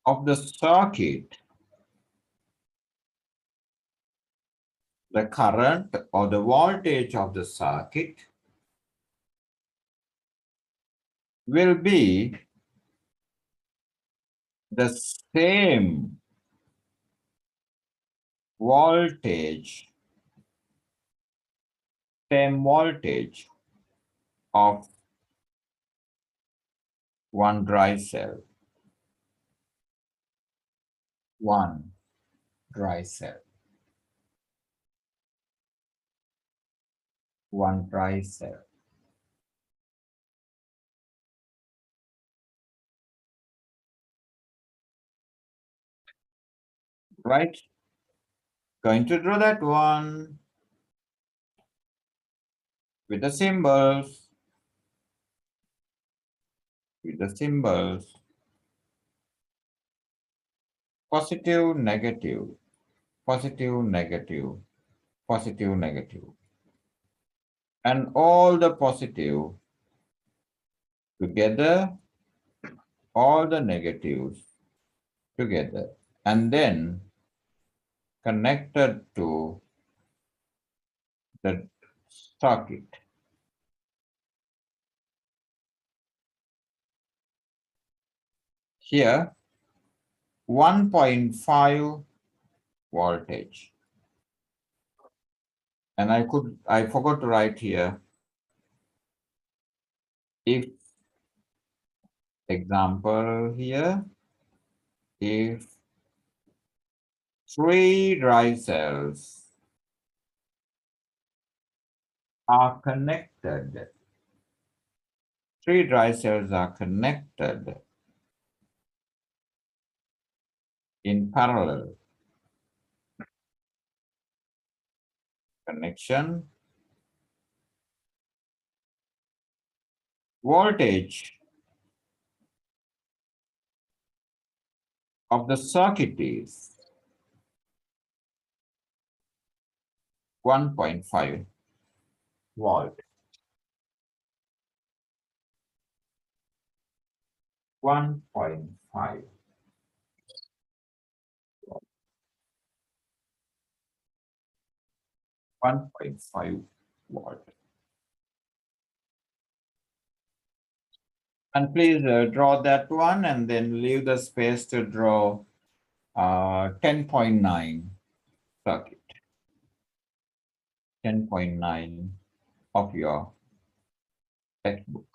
of the circuit, the current or the voltage of the circuit will be the same voltage, of one dry cell, one dry cell, one dry cell. Right? Going to draw that one with the symbols, positive, negative, positive, negative, positive, negative. And all the positive together, all the negatives together, and then connected to the circuit. Here, 1.5 voltage. And I forgot to write here, if, example here, if 3 dry cells are connected, 3 dry cells are connected in parallel connection, voltage of the circuit is 1.5 volt. 1.5 1.5 volt. And please draw that one and then leave the space to draw 10.9 circuit. 10.9 of your textbook.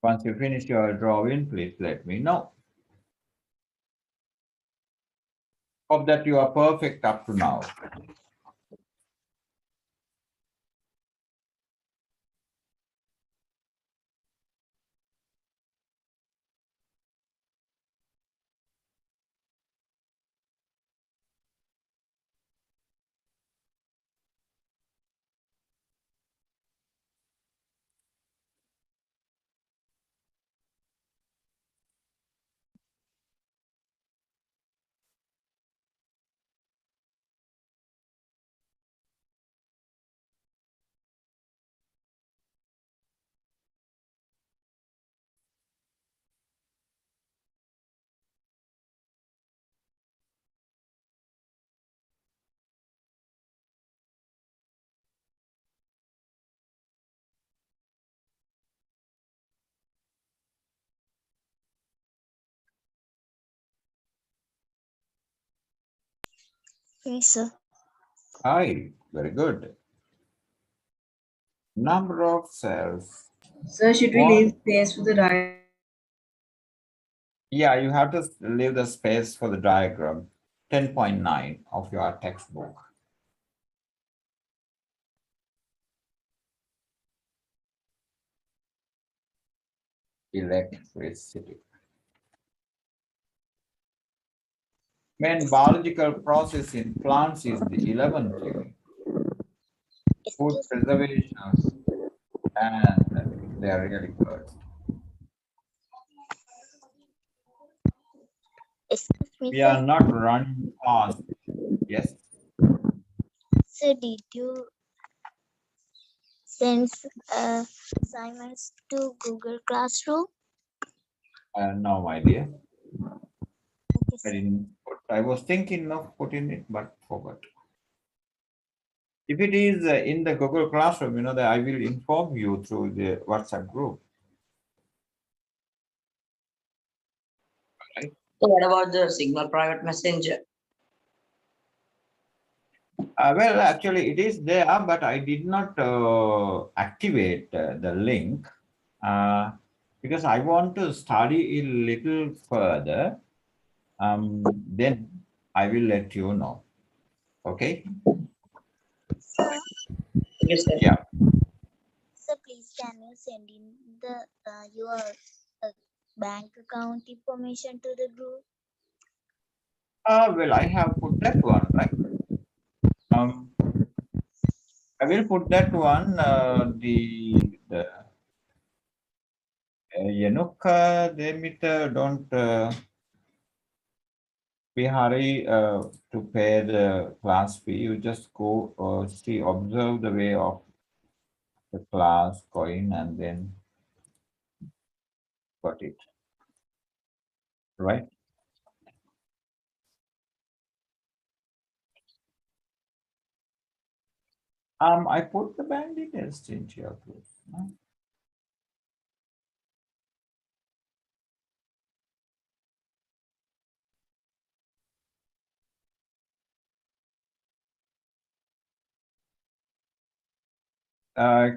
Once you finish your drawing, please let me know. Hope that you are perfect up to now. Yes, sir. Hi, very good. Number of cells. Sir, should we One. leave space for the diagram? Yeah, you have to leave the space for the diagram. 10.9 of your textbook. Electricity. Main biological process in plants is the 11th unit. Food Excuse, preservation, and they are really good. excuse me, We are sir. not running fast. Yes. Sir, did you send assignments to Google Classroom? No, my dear. Okay, I sir. didn't put, I was thinking of putting it, but forgot. If it is in the Google Classroom, you know that I will inform you through the WhatsApp group. Right? So what about the Signal private messenger? Well, actually, it is there, but I did not activate the link because I want to study a little further. Then I will let you know. Okay? Sir, Okay, sir. Yeah. sir, please can you send in the your bank account information to the group? Well, I have put that one, right? I will put that one. The Yanuka Demeter, don't be hurry to pay the class fee. You just go see, observe the way of the class going, and then got it right. I put the bank details into your group. No?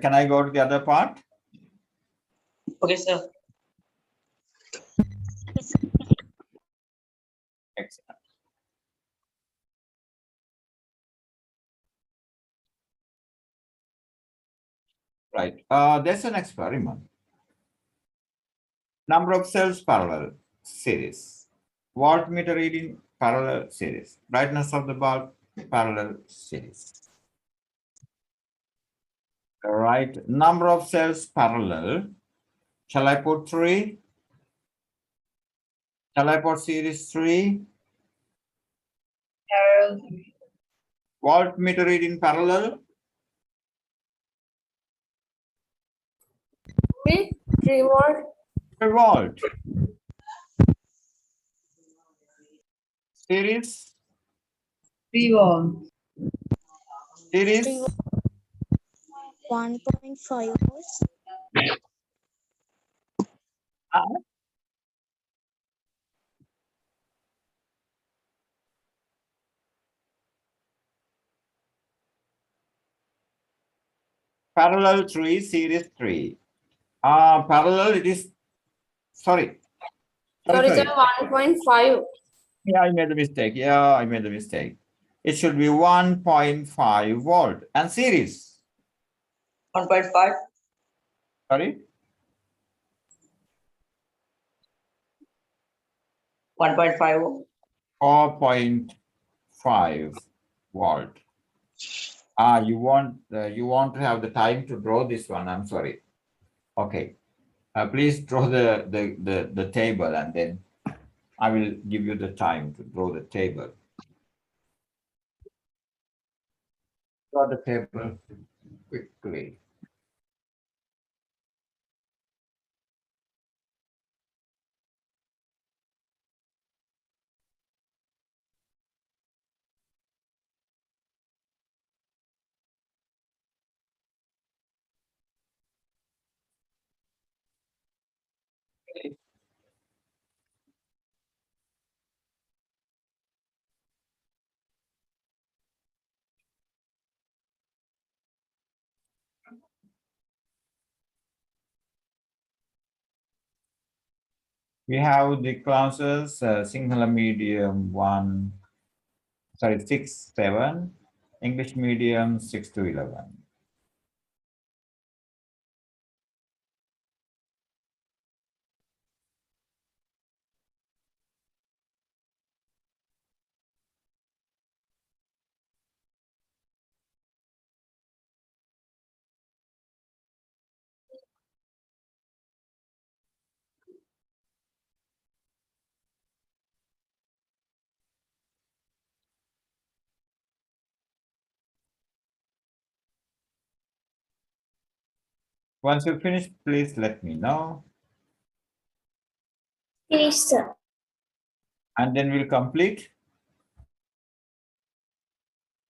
Can I go to the other part? Okay, sir. Yes, sir. Excellent. Right. There's an experiment. Number of cells parallel series. Voltmeter reading parallel series. Brightness of the bulb parallel series. Right. Number of cells parallel. Shall I put 3? Shall I put series 3? Parallel. Voltmeter reading parallel. 3 volt. 3 volt. Series. 3 volts. Series. 1.5 volts. Parallel 3, series 3. Parallel it is, sorry. Sorry, sir, Sorry. 1.5. Yeah, I made a mistake. Yeah, I made a mistake. It should be 1.5 volt and series. 1.5. Sorry. 1.5. 4.5 volt. You want to have the time to draw this one. I'm sorry. Okay. Please draw the table, and then I will give you the time to draw the table. Draw the table quickly. We have the classes Sinhala medium 6, 7, English medium 6 to 11. Once you finish, please let me know. Finish, sir. And then we'll complete.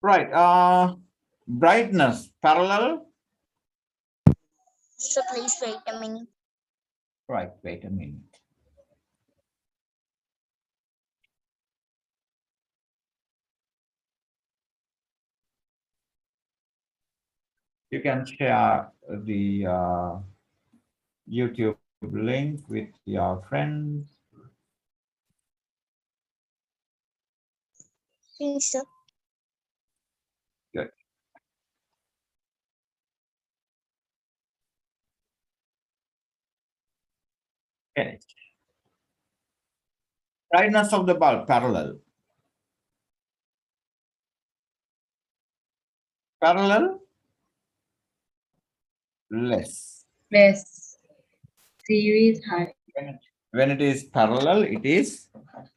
Right. Brightness, parallel. So please wait a minute. Right, wait a minute. You can share the YouTube link with your friends. Finish, sir. Good. Finish. Brightness of the bulb, parallel. Parallel, less. Less. CU is high. When it is parallel, it is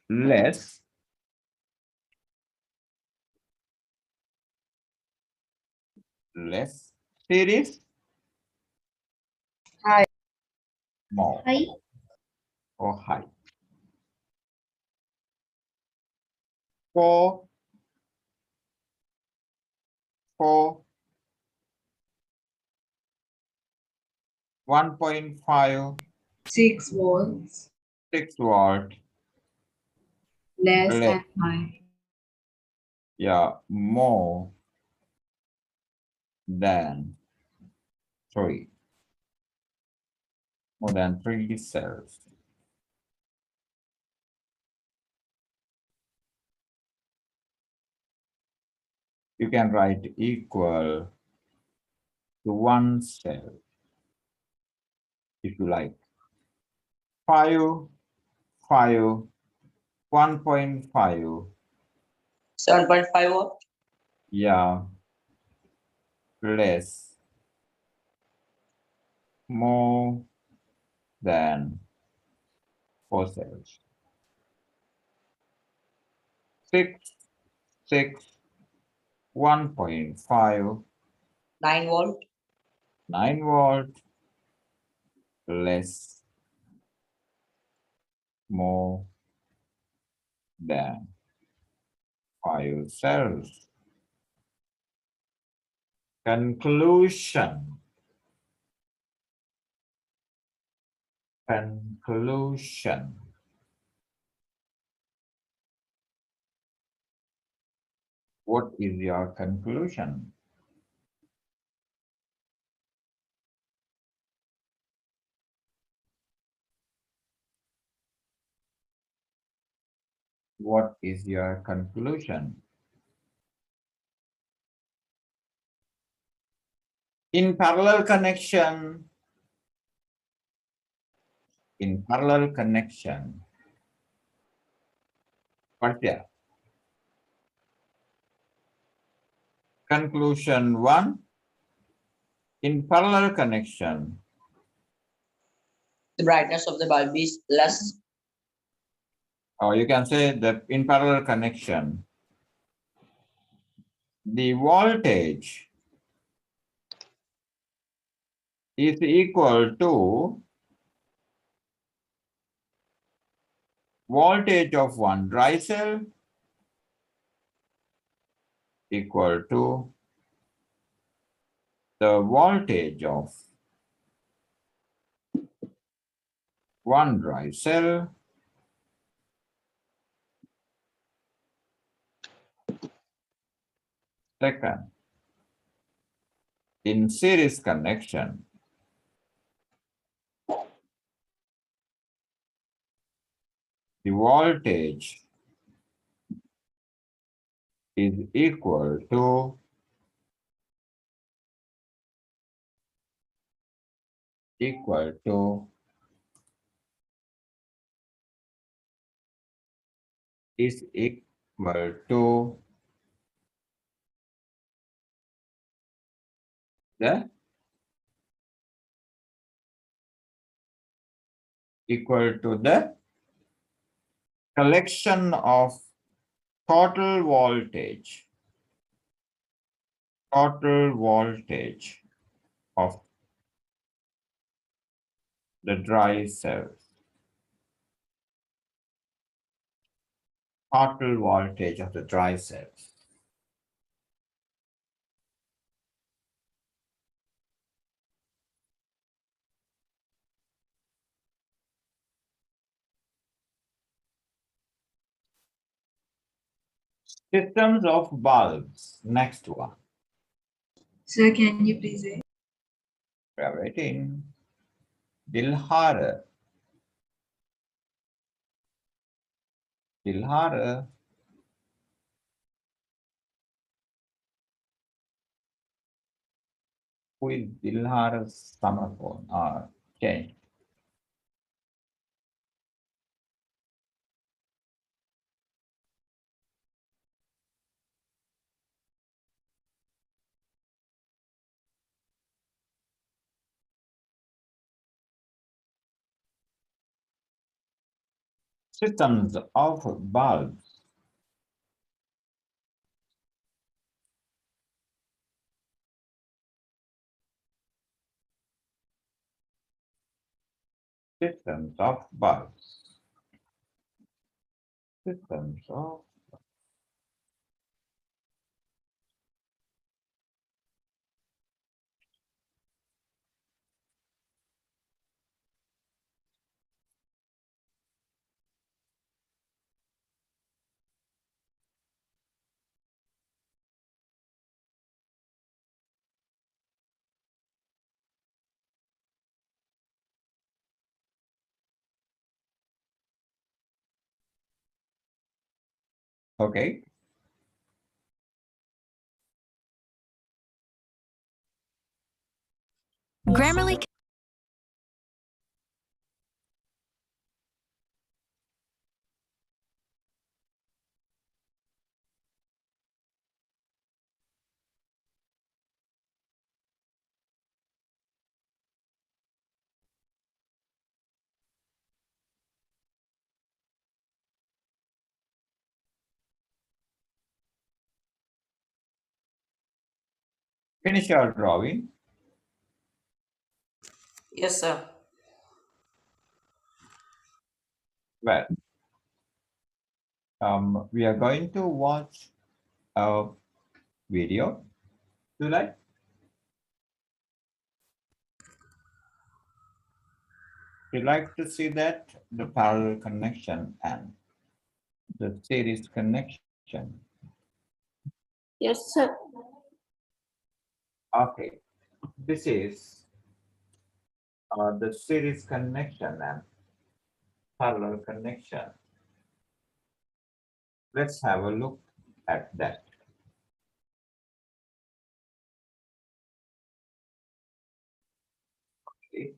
less. Less. Series, High. more. High. Or high. Four, 1.5, 6 volts. 6 volt. Less Less. and high. Yeah, more than 3. More than 3 cells. You can write equal to 1 cell if you like. 5, 1.5. 7.5 watt. Yeah, less, more than 4 cells. 6, 1.5, 9 volt. 9 volt, less, more than 5 cells. Conclusion. Conclusion. What is your conclusion? What is your conclusion? In parallel connection, what's there? Conclusion 1, in parallel connection, The brightness of the bulb is less. or you can say that in parallel connection, the voltage is equal to voltage of one dry cell equal to the voltage of one dry cell second. In series connection, the voltage is equal to is equal to the collection of total voltage of the dry cells. Total voltage of the dry cells. Systems of bulbs. Next one. Sir, can you please say? We are waiting. Dilhara. Who is Dilhara's summer phone? Okay. Systems of bulbs. Systems of bulbs. Systems of okay. Grammarly. Finish your drawing. Yes, sir. Well, we are going to watch a video. Do you like? You like to see that? The parallel connection and the series connection. Yes, sir. Okay. This is the series connection and parallel connection. Let's have a look at that. Okay.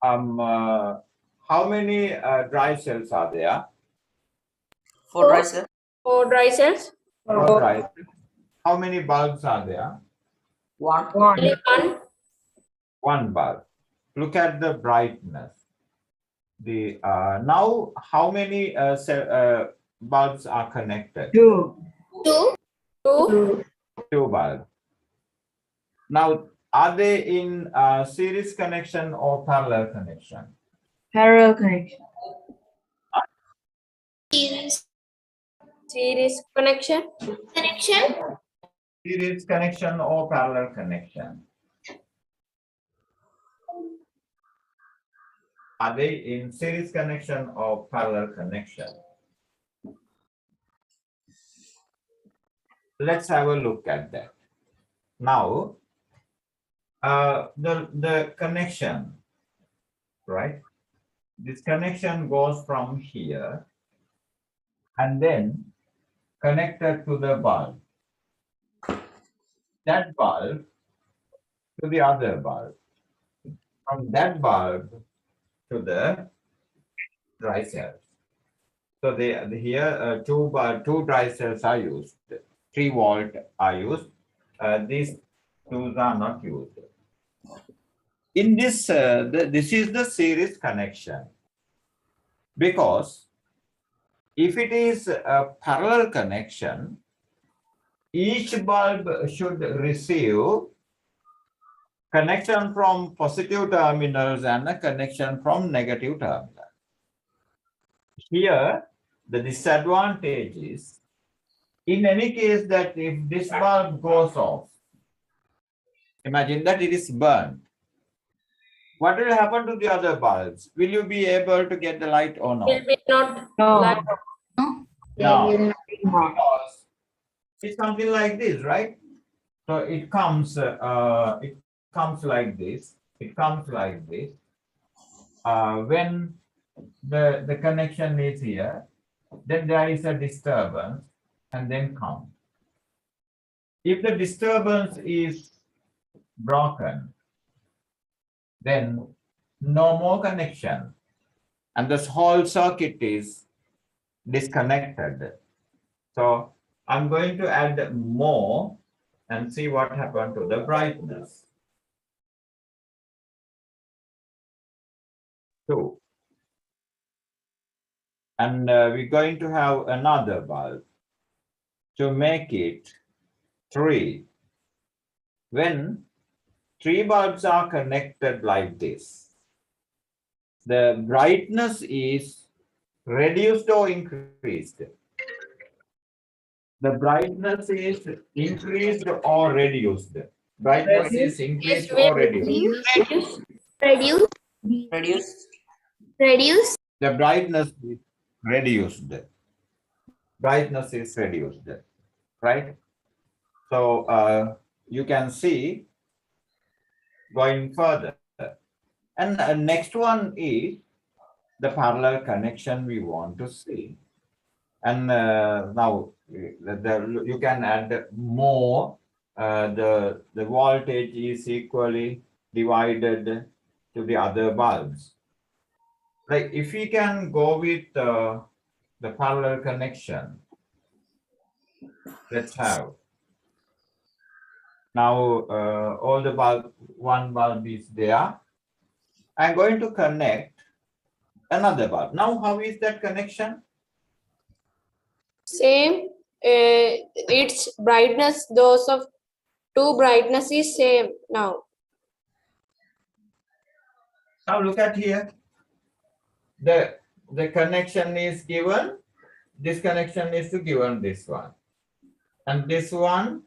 How many dry cells are there? For dry cell, For dry cells, For dry cells. How many bulbs are there? one. only one. One bulb. Look at the brightness. The now how many bulbs are connected? Two. Two. Two bulbs. Now, are they in series connection or parallel connection? Parallel connection. Series connection. Series connection or parallel connection? Are they in series connection or parallel connection? Let's have a look at that. Now, the connection, right? This connection goes from here and then connected to the bulb. That bulb to the other bulb. From that bulb to the dry cells. So here two dry cells are used. 3-volt are used. These two are not used. In this, this is the series connection, because if it is a parallel connection, each bulb should receive connection from positive terminals and a connection from negative terminals. Here, the disadvantage is, in any case that if this bulb goes off, imagine that it is burned. What will happen to the other bulbs? Will you be able to get the light or Will not? be not No. like No, because it's something like this, right? So it comes like this. It comes like this. When the connection is here, then there is a disturbance and then come. If the disturbance is broken, then no more connection, and this whole circuit is disconnected. So I'm going to add more and see what happened to the brightness. 2. And we're going to have another bulb to make it 3. When 3 bulbs are connected like this, the brightness is reduced or increased. The brightness is increased or reduced. Brightness is increased or reduced. Reduce. Reduce. Reduce. The brightness is reduced. Brightness is reduced, right? So you can see going further. And next one is the parallel connection we want to see. And now you can add more. The voltage is equally divided to the other bulbs. Like if we can go with the parallel connection, let's have. Now all the one bulb is there. I'm going to connect another bulb. Now how is that connection? same. Its brightness, those of 2 brightness is same now. Now look at here. The connection is given. This connection is given this one. And this one,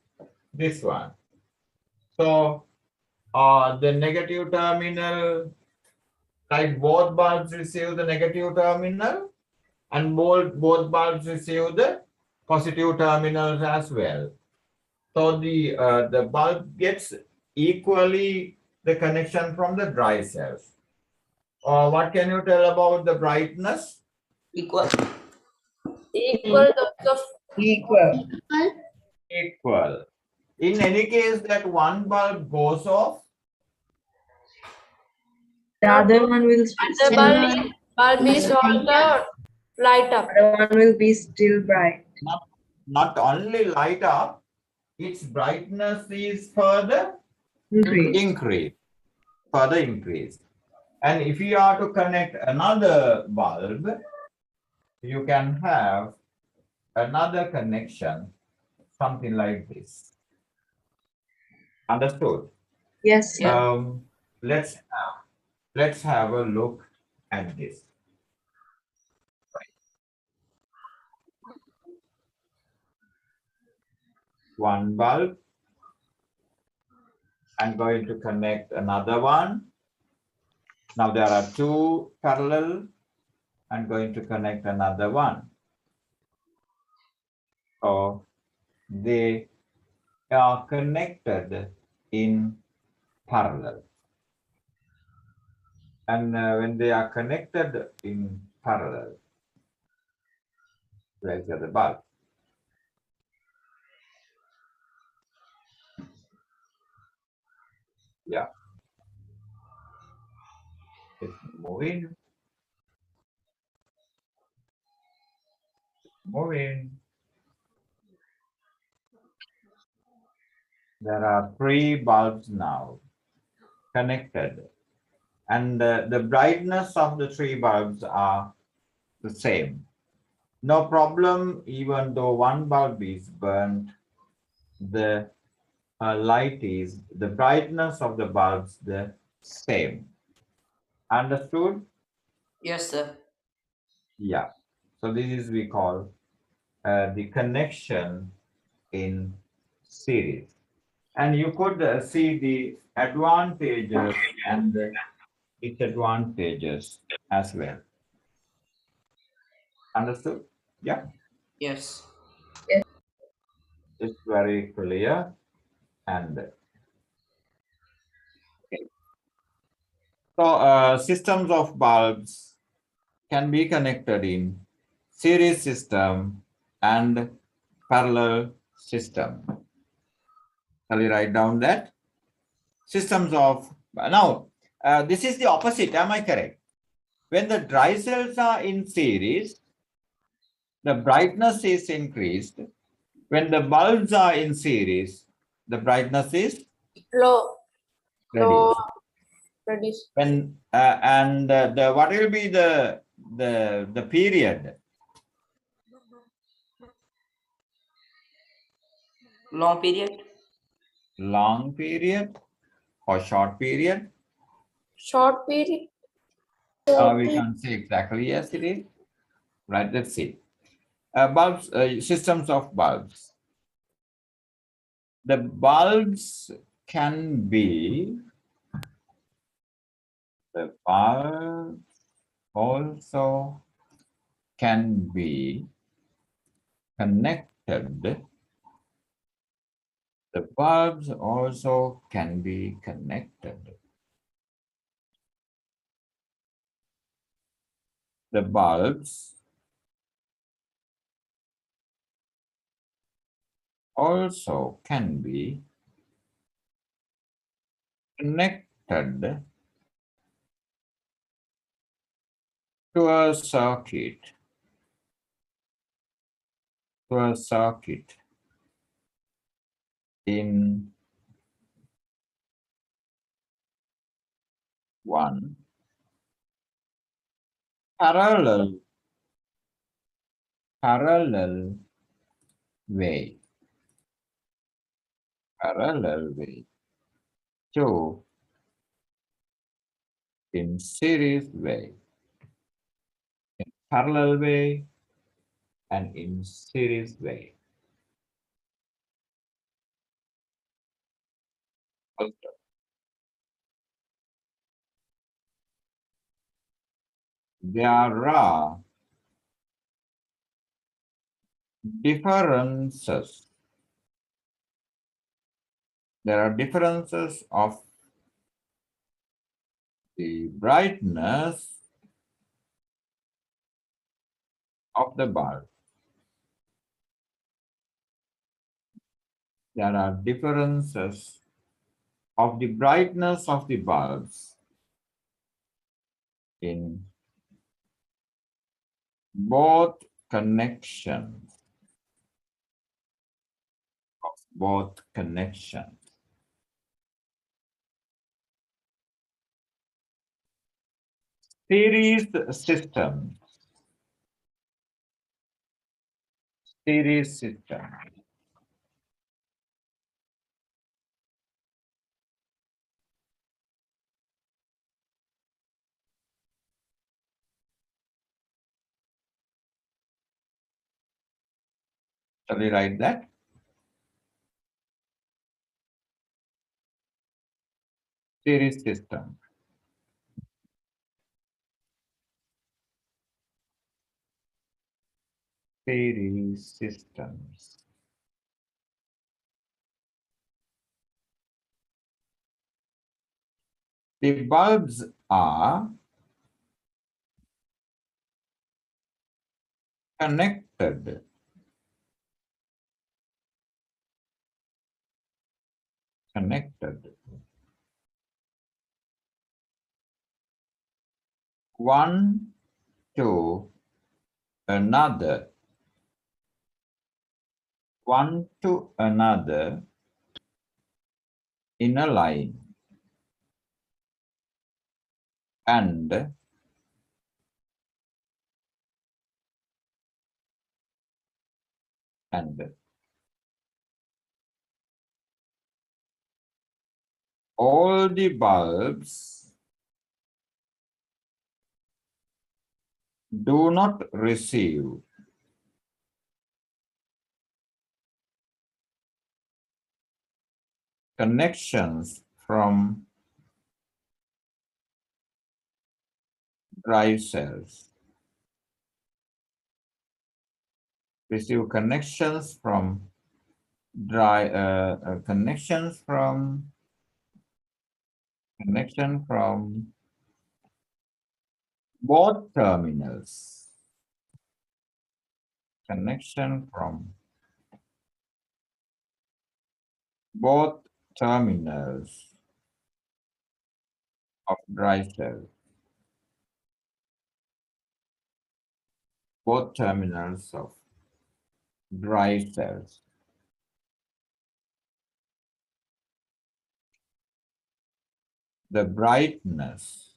this one. So the negative terminal, like both bulbs receive the negative terminal, and both bulbs receive the positive terminals as well. So the bulb gets equally the connection from the dry cells. What can you tell about the brightness? Equal. Equal those of Equal. Equal. In any case that one bulb goes off, The other one will the still, bulb is also light up. other one will be still bright. not only light up, its brightness is further Increase. further increase. And if you are to connect another bulb, you can have another connection, something like this. Understood? Yes, sir. Let's have a look at this. One bulb. I'm going to connect another one. Now there are 2 parallel. I'm going to connect another one. So they are connected in parallel. And when they are connected in parallel, where's the other bulb? Yeah, it's moving, moving. There are 3 bulbs now connected, and the brightness of the 3 bulbs are the same. No problem, even though one bulb is burnt, the the brightness of the bulbs the same. Understood? Yes, sir. Yeah. So this is we call the connection in series. And you could see the advantages and the disadvantages as well. Understood? Yeah, Yes. it's very clear. And okay. So systems of bulbs can be connected in series system and parallel system. Shall we write down that? Systems of, now, this is the opposite, am I correct? When the dry cells are in series, the brightness is increased. When the bulbs are in series, the brightness is Low. Low. reduced. Reduce. When and the what will be the period? Long period. Long period or short period? Short period. We can't say exactly. Yes, it is. Right. Let's see. Bulbs, systems of bulbs. The bulbs can be, the bulbs also can be connected. The bulbs also can be connected. The bulbs also can be connected to a circuit, in one parallel way, to in series way, in parallel way, and in series way. There are differences. There are differences of the brightness of the bulb. There are differences of the brightness of the bulbs in both connections. Series system. Series system. Shall we write that? Series system. Series systems. The bulbs are connected. Connected. One to another. One to another in a line. And all the bulbs do not receive connections from dry cells. Receive connections from connection from both terminals. Connection from both terminals of dry cell. Both terminals of dry cells. The brightness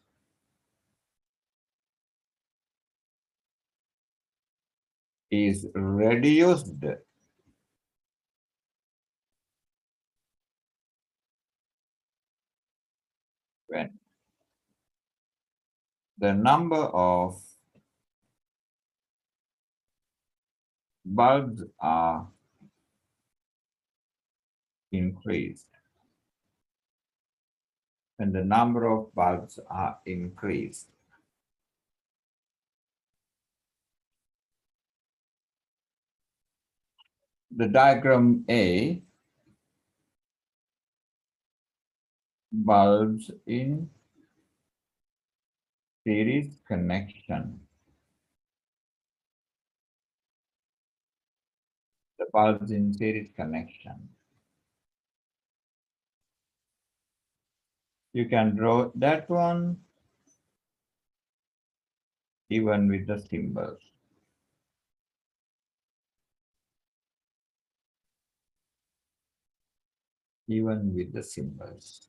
is reduced when the number of bulbs are increased. When the number of bulbs are increased. The diagram A, bulbs in series connection. The bulbs in series connection. You can draw that one even with the symbols. Even with the symbols.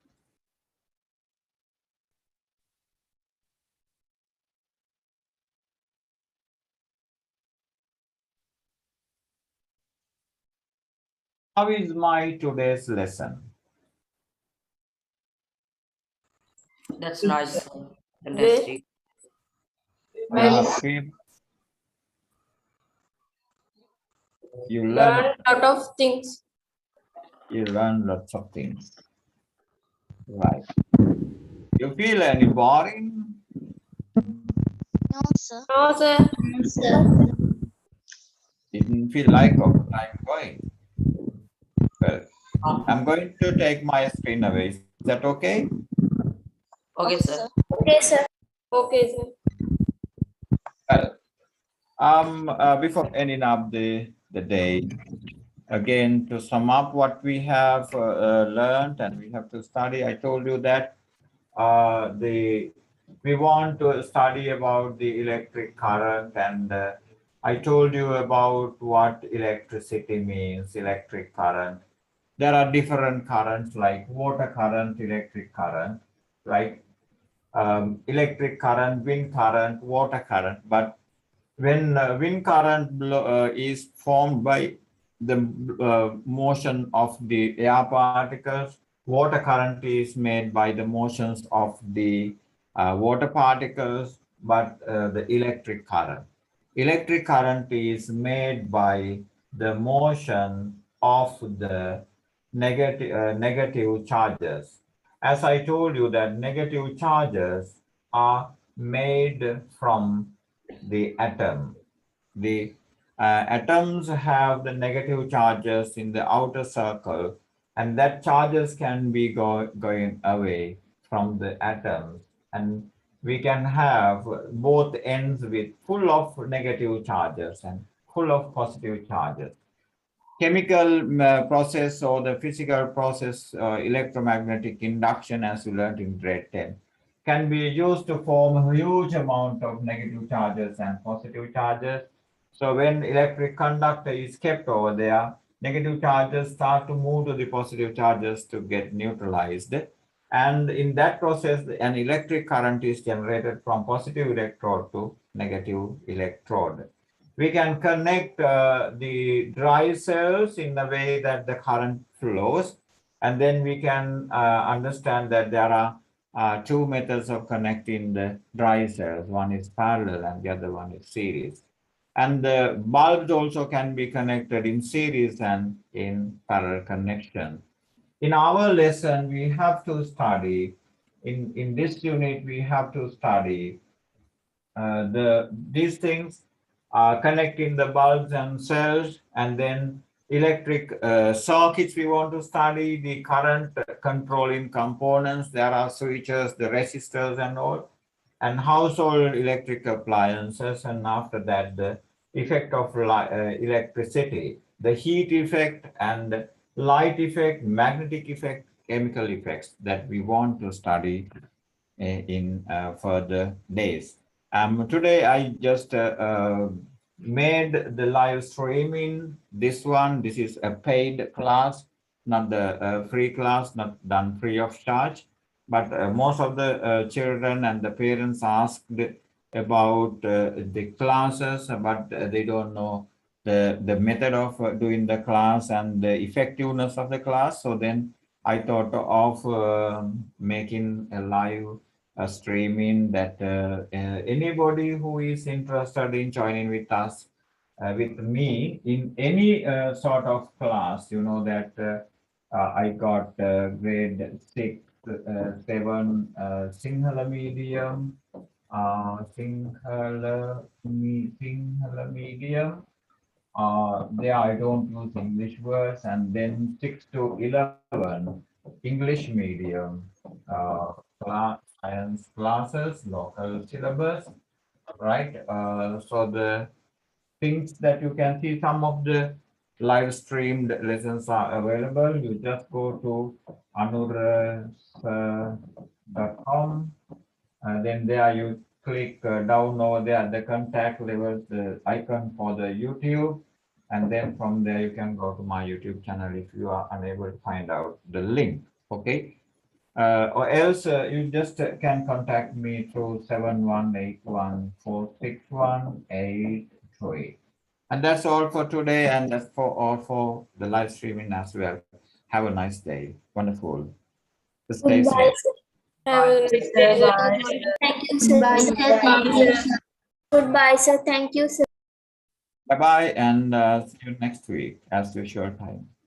How is my today's lesson? That's nice, sir. Fantastic. Feel you learn Learn a lot of things. lots of things. Right. You feel any boring? No, sir. No, sir. Didn't feel like of time going. Well, I'm going to take my screen away. Is that okay? Okay, sir. Okay, sir. Okay, sir. Well, before ending up the day, again, to sum up what we have learned and we have to study, I told you that we want to study about the electric current, and I told you about what electricity means, electric current. There are different currents like water current, electric current, right? Electric current, wind current, water current. But when wind current is formed by the motion of the air particles, water current is made by the motions of the water particles, but the electric current is made by the motion of the negative charges. As I told you that negative charges are made from the atom. The atoms have the negative charges in the outer circle, and that charges can be going away from the atoms, and we can have both ends with full of negative charges and full of positive charges. Chemical process or the physical process, electromagnetic induction, as we learned in grade 10, can be used to form a huge amount of negative charges and positive charges. So when electric conductor is kept over there, negative charges start to move to the positive charges to get neutralized. And in that process, an electric current is generated from positive electrode to negative electrode. We can connect the dry cells in a way that the current flows. And then we can understand that there are two methods of connecting the dry cells. One is parallel and the other one is series. And the bulbs also can be connected in series and in parallel connection. In our lesson, we have to study, in this unit, we have to study these things are connecting the bulbs and cells, and then electric circuits. We want to study the current controlling components. There are switches, the resistors and all, and household electric appliances. And after that, the effect of electricity, the heat effect and light effect, magnetic effect, chemical effects that we want to study in further days. Today I just made the live streaming. This is a paid class, not the free class, not done free of charge. But most of the children and the parents asked about the classes, but they don't know the method of doing the class and the effectiveness of the class. So then I thought of making a live streaming that anybody who is interested in joining with us, with me in any sort of class, you know that I got grade 6, 7 Sinhala medium, Sinhala medium. There I don't use English words, and then 6 to 11 English medium science classes, local syllabus, right? So the things that you can see, some of the live streamed lessons are available. You just go to anurag.com, and then there you click down over there the contact level, the icon for the YouTube, and then from there you can go to my YouTube channel if you are unable to find out the link. Okay. Or else you just can contact me through 7181461838. And that's all for today, and that's for all for the live streaming as well. Have a nice day. Wonderful. Stay safe. Have a nice day. Bye. Thank you, sir. Bye, sir. Thank you, sir. Goodbye, sir. Thank you, sir. Bye bye, and see you next week as usual time.